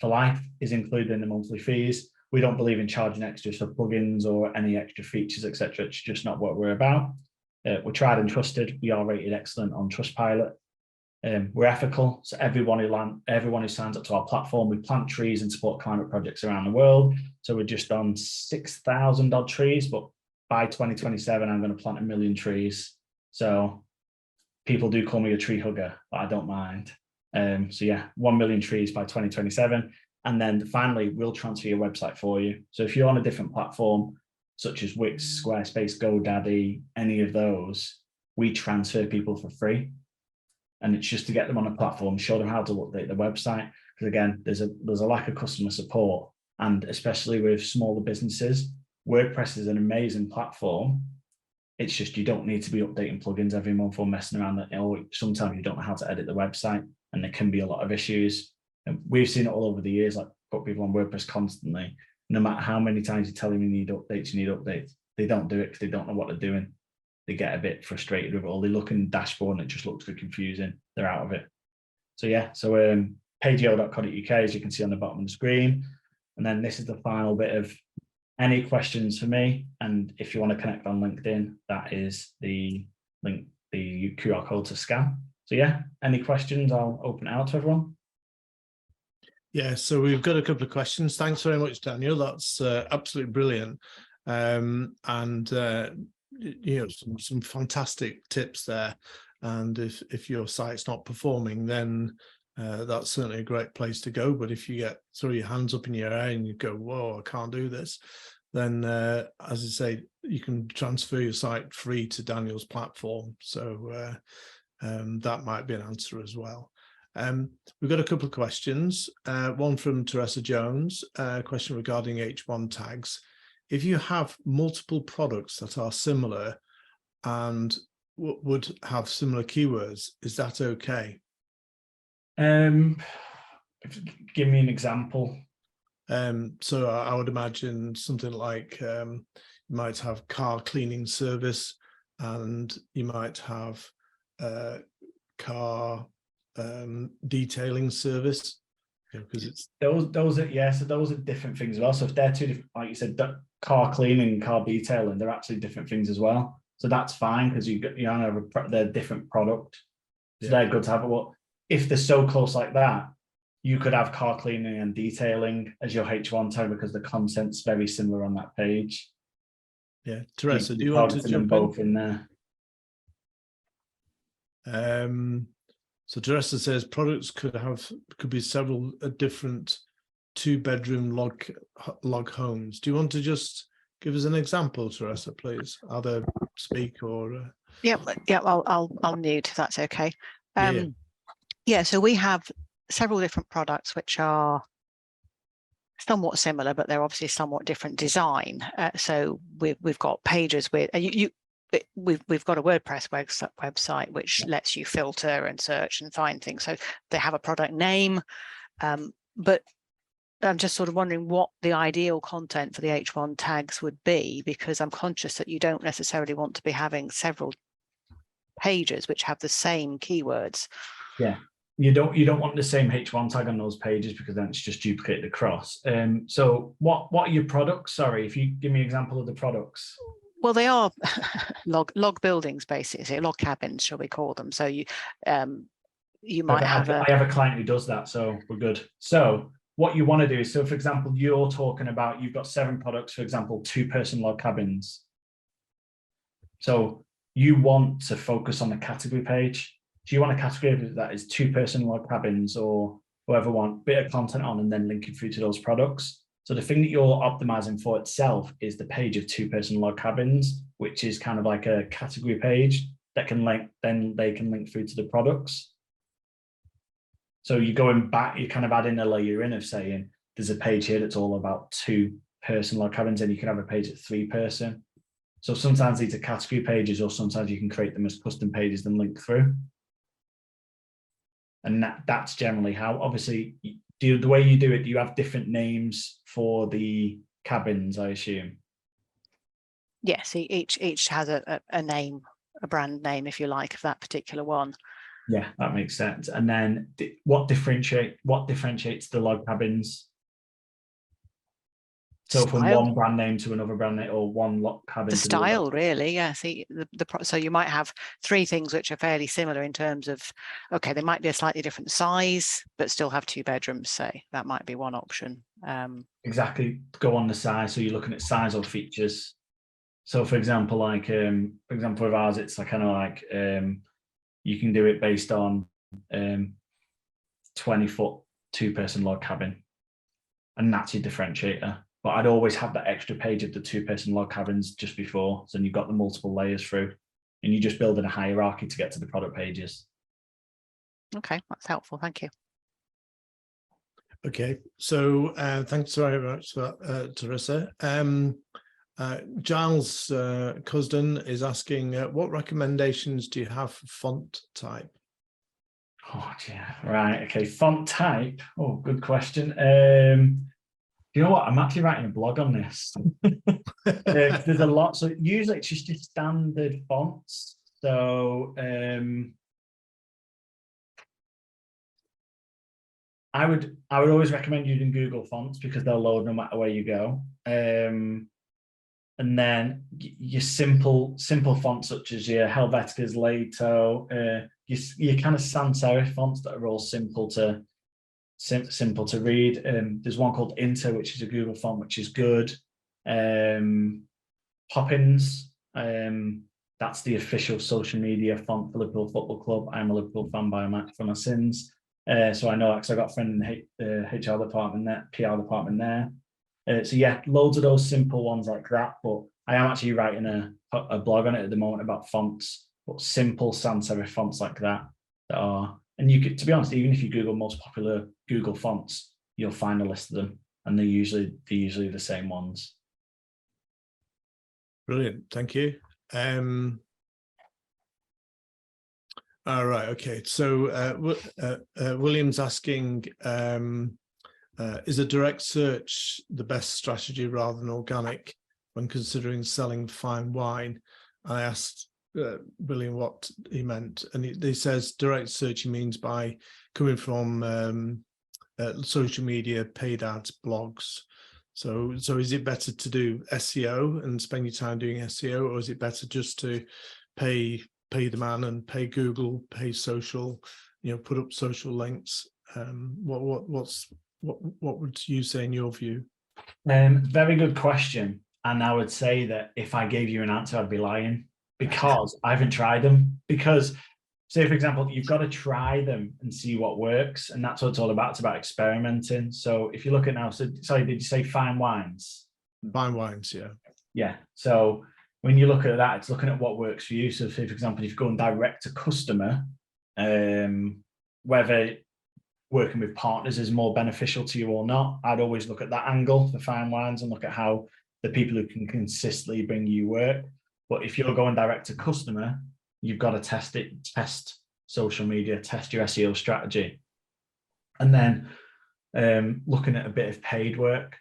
for life is included in the monthly fees. We don't believe in charging extras for plugins or any extra features, etc. It's just not what we're about. We're tried and trusted. We are rated excellent on Trustpilot. We're ethical, so everyone who signs up to our platform, we plant trees and support climate projects around the world. So we're just on 6,000 odd trees, but by 2027, I'm going to plant 1 million trees. So people do call me a tree hugger, but I don't mind. So yeah, 1 million trees by 2027. And then finally, we'll transfer your website for you. So if you're on a different platform, such as Wix, Squarespace, GoDaddy, any of those, we transfer people for free. And it's just to get them on a platform, show them how to update the website. Because again, there's a lack of customer support. And especially with smaller businesses, WordPress is an amazing platform. It's just you don't need to be updating plugins every month or messing around. Or sometimes you don't know how to edit the website, and there can be a lot of issues. And we've seen it all over the years, like put people on WordPress constantly. No matter how many times you tell them you need updates, they don't do it because they don't know what they're doing. They get a bit frustrated with it, or they look in the dashboard and it just looks too confusing. They're out of it. So yeah, so pageo.co.uk, as you can see on the bottom of the screen. And then this is the final bit of any questions for me. And if you want to connect on LinkedIn, that is the link, the QR code to scan. So yeah, any questions, I'll open it out to everyone. Yeah, so we've got a couple of questions. Thanks very much, Daniel. That's absolutely brilliant. You know, some fantastic tips there. And if your site's not performing, then that's certainly a great place to go. But if you throw your hands up in your air and you go, whoa, I can't do this, then as I say, you can transfer your site free to Daniel's platform. So that might be an answer as well. We've got a couple of questions. One from Teresa Jones, a question regarding H1 tags. If you have multiple products that are similar and would have similar keywords, is that okay? Give me an example. So I would imagine something like you might have car cleaning service, and you might have car detailing service, because it's those are so those are different things as well. So if they're two different, like you said, car cleaning, car detailing, they're actually different things as well. So that's fine, because they're different product. So they're good to have. Well, if they're so close like that, you could have car cleaning and detailing as your H1 tag, because the content's very similar on that page. Yeah, Teresa, do you want to jump both in there? So Teresa says products could be several different 2-bedroom log homes. Do you want to just give us an example, Teresa, please? Either speak or yeah, I'll mute if that's okay. Yeah. Yeah, so we have several different products which are somewhat similar, but they're obviously somewhat different design. So we've got pages with we've got a WordPress website which lets you filter and search and find things. So they have a product name, but I'm just sort of wondering what the ideal content for the H1 tags would be, because I'm conscious that you don't necessarily want to be having several pages which have the same keywords. Yeah, you don't want the same H1 tag on those pages, because then it's just duplicated across. So what are your products? Sorry, if you give me an example of the products. Well, they are log buildings, basically, log cabins, shall we call them? So you might have I have a client who does that, so we're good. So what you want to do is, so for example, you're talking about, you've got 7 products, for example, 2-person log cabins. So you want to focus on the category page. So you want a category that is 2-person log cabins, or whoever want bit of content on, and then linking through to those products. So the thing that you're optimizing for itself is the page of 2-person log cabins, which is kind of like a category page that can link, then they can link through to the products. So you're going back, you're kind of adding a layer in of saying, there's a page here that's all about 2-person log cabins, and you can have a page at 3-person. So sometimes these are category pages, or sometimes you can create them as custom pages and link through. And that's generally how, obviously, the way you do it, you have different names for the cabins, I assume. Yes, each has a name, a brand name, if you like, of that particular one. Yeah, that makes sense. And then what differentiates the log cabins? So from Style. one brand name to another brand name, or one log cabin The to the other? style, really. Yeah. See, so you might have three things which are fairly similar in terms of, okay, they might be a slightly different size, but still have 2 bedrooms, say. That might be one option. Exactly. Go on the size. So you're looking at size or features. So for example, like with ours, it's like kind of like you can do it based on 20-foot 2-person log cabin, and that's your differentiator. But I'd always have that extra page of the 2-person log cabins just before, so then you've got the multiple layers through, and you just build in a hierarchy to get to the product pages. Okay, that's helpful. Thank you. Okay, so thanks very much for that, Teresa. Giles Cusden is asking, what recommendations do you have for font type? Oh yeah, right. Okay, font type. Oh, good question. You know what? I'm actually writing a blog on this. There's a lot. So usually it's just your standard fonts. So I would always recommend using Google Fonts because they'll load no matter where you go. And then your simple fonts such as your Helvetica's, Lato, your kind of sans serif fonts that are all simple to read. There's one called Inter, which is a Google font, which is good. Poppins, that's the official social media font for Liverpool Football Club. I'm a Liverpool fan by my sins. So I know, because I got a friend in the HR department there, PR department there. So yeah, loads of those simple ones like that. But I am actually writing a blog on it at the moment about fonts, but simple sans serif fonts like that are. And you could, to be honest, even if you Google most popular Google fonts, you'll find a list of them, and they're usually the same ones. Brilliant, thank you. All right, okay. So William's asking, is a direct search the best strategy rather than organic when considering selling fine wine? I asked William what he meant, and he says direct search he means by coming from social media, paid ads, blogs. So is it better to do SEO and spend your time doing SEO, or is it better just to pay the man and pay Google, pay social, put up social links? What would you say in your view? Very good question. And I would say that if I gave you an answer, I'd be lying, because I haven't tried them. Because say, for example, you've got to try them and see what works. And that's what it's all about. It's about experimenting. So if you look at now, so sorry, did you say fine wines? Fine wines, yeah. Yeah. So when you look at that, it's looking at what works for you. So say, for example, if you're going direct to customer, whether working with partners is more beneficial to you or not, I'd always look at that angle for fine wines and look at how the people who can consistently bring you work. But if you're going direct to customer, you've got to test social media, test your SEO strategy. And then looking at a bit of paid work,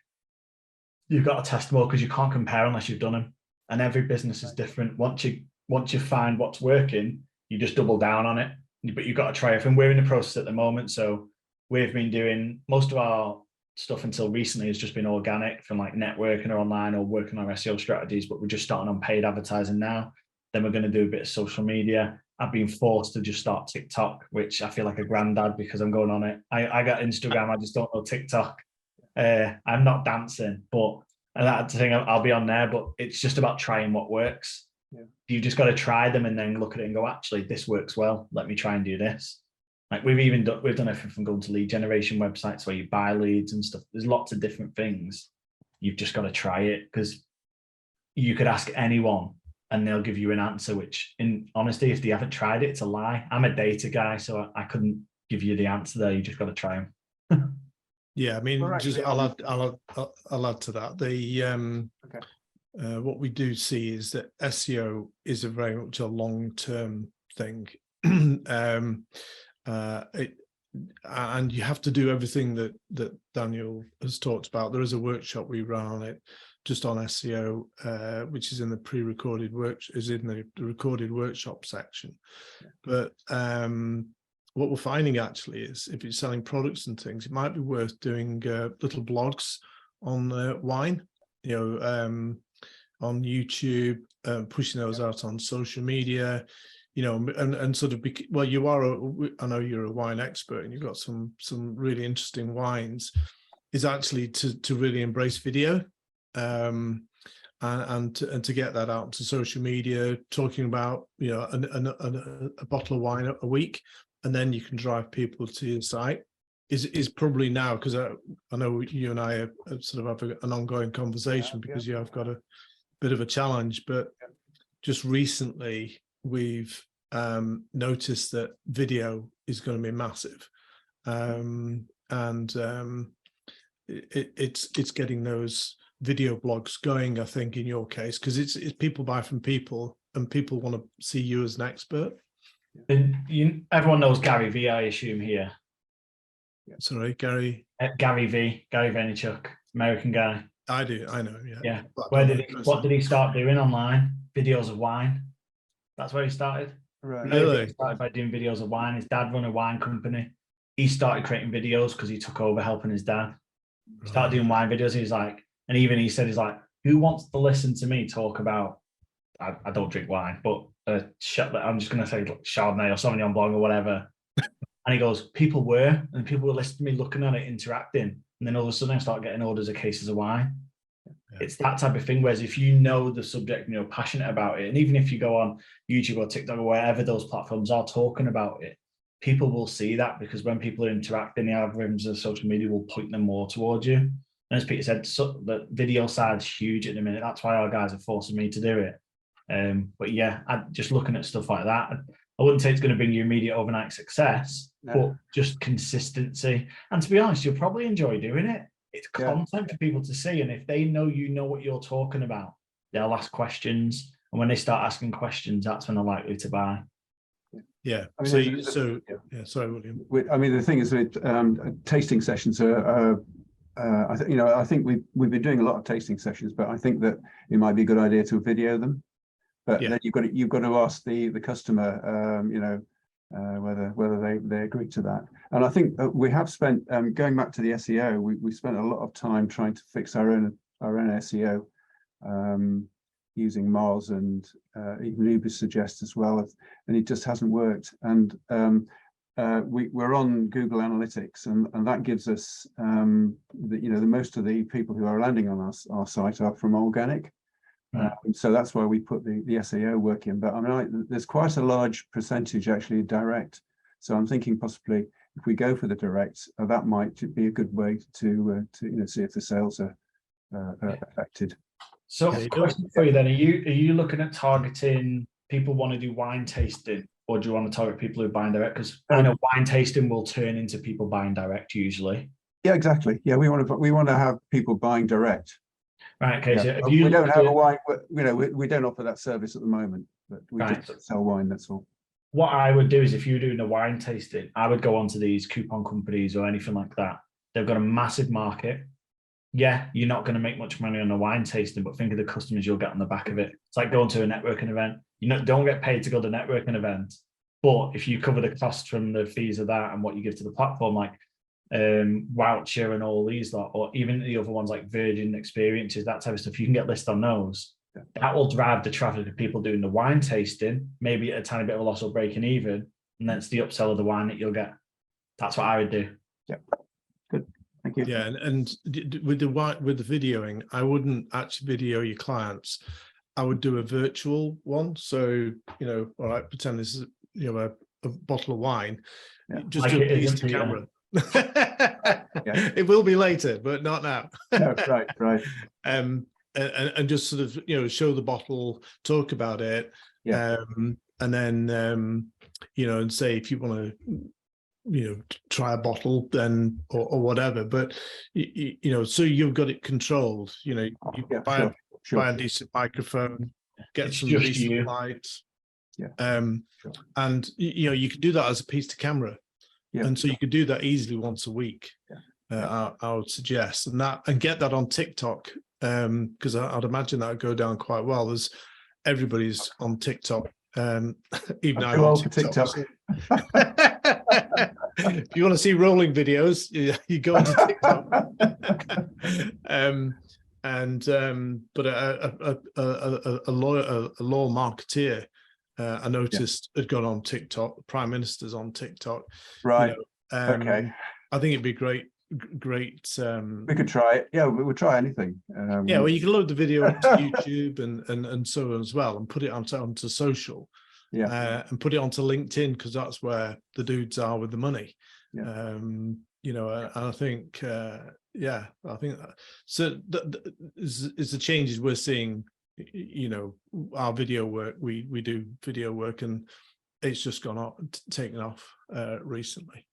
you've got to test more because you can't compare unless you've done them. And every business is different. Once you find what's working, you just double down on it. But you've got to try it. And we're in the process at the moment. So we've been doing most of our stuff until recently has just been organic from like networking or online or working on our SEO strategies, but we're just starting on paid advertising now. Then we're going to do a bit of social media. I've been forced to just start TikTok, which I feel like a granddad because I'm going on it. I got Instagram, I just don't know TikTok. I'm not dancing, but that's the thing, I'll be on there, but it's just about trying what works. Yeah. You just got to try them and then look at it and go, actually, this works well. Let me try and do this. Like we've done everything from going to lead generation websites where you buy leads and stuff. There's lots of different things. You've just got to try it, because you could ask anyone and they'll give you an answer, which in honesty, if they haven't tried it, it's a lie. I'm a data guy, so I couldn't give you the answer there. You just got to try them. Yeah, I mean, I'll add to that. What we do see is that SEO is a very much a long-term thing. and you have to do everything that Daniel has talked about. There is a workshop we run on it, just on SEO, which is in the pre-recorded the recorded workshop section. But what we're finding actually is, if you're selling products and things, it might be worth doing little blogs on wine, on YouTube, pushing those out on social media, and sort of well, you are I know you're a wine expert and you've got some really interesting wines, is actually to really embrace video, and to get that out to social media, talking about a bottle of wine a week, and then you can drive people to your site. Is probably now, because I know you and I sort of have an ongoing conversation, because you have got a bit of a challenge, but just recently we've noticed that video is going to be massive, and it's getting those video blogs going, I think, in your case, because it's people buy from people, and people want to see you as an expert. And everyone knows Gary V, I assume here. Sorry, Gary. Gary Vaynerchuk, American guy. I do, I know, yeah. What did he start doing online? Videos of wine. That's where he started. Right. Really? He started by doing videos of wine. His dad run a wine company. He started creating videos because he took over helping his dad. He started doing wine videos. He's like, and even he said, he's like, who wants to listen to me talk about, I don't drink wine, but I'm just going to say Chardonnay or Sauvignon Blanc or whatever. And he goes, people were listening to me, looking at it, interacting. And then all of a sudden I start getting orders of cases of wine. Yeah. It's that type of thing. Whereas if you know the subject and you're passionate about it, and even if you go on YouTube or TikTok or wherever those platforms are talking about it, people will see that, because when people are interacting, the algorithms of social media will point them more towards you. And as Peter said, the video side's huge at the minute. That's why our guys are forcing me to do it. But yeah, just looking at stuff like that, I wouldn't say it's going to bring you immediate overnight success, but just consistency. And to be honest, you'll probably enjoy doing it. It's content for people to see. And if they know you know what you're talking about, they'll ask questions. And when they start asking questions, that's when they're likely to buy. Yeah. I mean, sorry, William. I mean, the thing is that tasting sessions are, I think we've been doing a lot of tasting sessions, but I think that it might be a good idea to video them. But then you've got to ask the customer, whether they agree to that. And I think we have spent, going back to the SEO, we spent a lot of time trying to fix our own SEO, using Mars and even Ubersuggest as well, and it just hasn't worked. And we're on Google Analytics, and that gives us the most of the people who are landing on our site are from organic. So that's why we put the SEO work in. But I mean, there's quite a large percentage actually direct. So I'm thinking possibly if we go for the direct, that might be a good way to see if the sales are affected. So question for you then, are you looking at targeting people who want to do wine tasting, or do you want to target people who are buying direct? Because I know wine tasting will turn into people buying direct usually. Yeah, exactly. Yeah, we want to have people buying direct. Right. Okay. Yeah. So we don't have a wine. We don't offer that service at the moment, but we just sell wine. That's all. What I would do is, if you're doing a wine tasting, I would go onto these coupon companies or anything like that. They've got a massive market. Yeah, you're not going to make much money on a wine tasting, but think of the customers you'll get on the back of it. It's like going to a networking event. Don't get paid to go to a networking event, but if you cover the costs from the fees of that and what you give to the platform, like Voucher and all these lot, or even the other ones like Virgin Experiences, that type of stuff, you can get listed on those. That will drive the traffic of people doing the wine tasting, maybe at a tiny bit of a loss or breaking even, and then it's the upsell of the wine that you'll get. That's what I would do. Yeah, good. Thank you. Yeah, and with the videoing, I wouldn't actually video your clients. I would do a virtual one. So, all right, pretend this is a bottle of wine. Yeah. Just like do a piece to camera. It will be later, but not now. No, right. And just sort of show the bottle, talk about it, and then and say if you want to try a bottle, then or whatever. But so you've got it controlled. You buy a decent microphone, get some decent lights, and you can do that as a piece to camera. Yeah. And so you could do that easily once a week. I would suggest, and get that on TikTok, because I'd imagine that would go down quite well. Everybody's on TikTok. Even I'm on TikTok. So. If you want to see rolling videos, you go onto TikTok. But a law marketeer, I noticed had gone on TikTok. The Prime Minister's on TikTok. Right. Okay. I think it'd be great. We could try it. Yeah, we would try anything. Yeah, well, you can load the video onto YouTube and so on as well, and put it onto social. Yeah. And put it onto LinkedIn, because that's where the dudes are with the money. Yeah. And I think I think that, so is the changes we're seeing. Our video work, we do video work, and it's just taken off recently.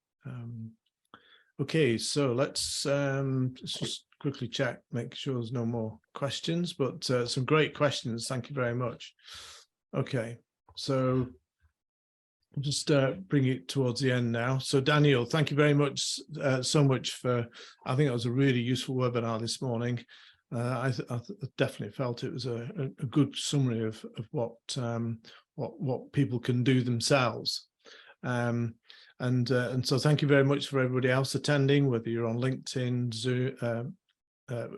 Okay, so let's just quickly check, make sure there's no more questions, but some great questions. Thank you very much. Okay, so I'll just bring it towards the end now. So Daniel, thank you very much so much for, I think it was a really useful webinar this morning. I definitely felt it was a good summary of what people can do themselves. And so thank you very much for everybody else attending, whether you're on LinkedIn, Zoom,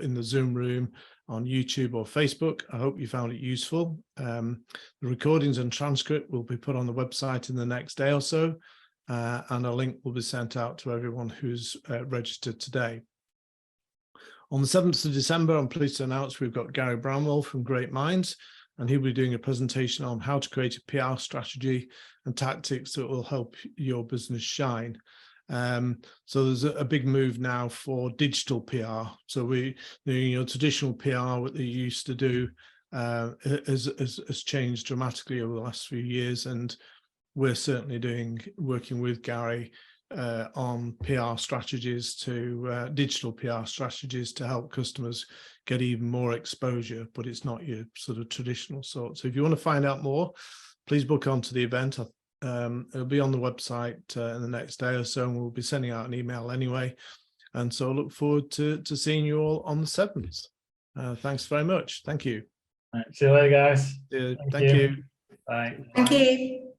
in the Zoom room, on YouTube or Facebook. I hope you found it useful. The recordings and transcript will be put on the website in the next day or so, and a link will be sent out to everyone who's registered today. On the 7th of December, I'm pleased to announce we've got Gary Bramwell from Great Minds, and he'll be doing a presentation on how to create a PR strategy and tactics that will help your business shine. So there's a big move now for digital PR. So traditional PR, what they used to do, has changed dramatically over the last few years, and we're certainly working with Gary on PR strategies digital PR strategies to help customers get even more exposure, but it's not your sort of traditional sort. So if you want to find out more, please book onto the event. It'll be on the website in the next day or so, and we'll be sending out an email anyway. And so I look forward to seeing you all on the 7th. Thanks very much. Thank you. Right, see you later, guys. Thank you. Bye. Thank you.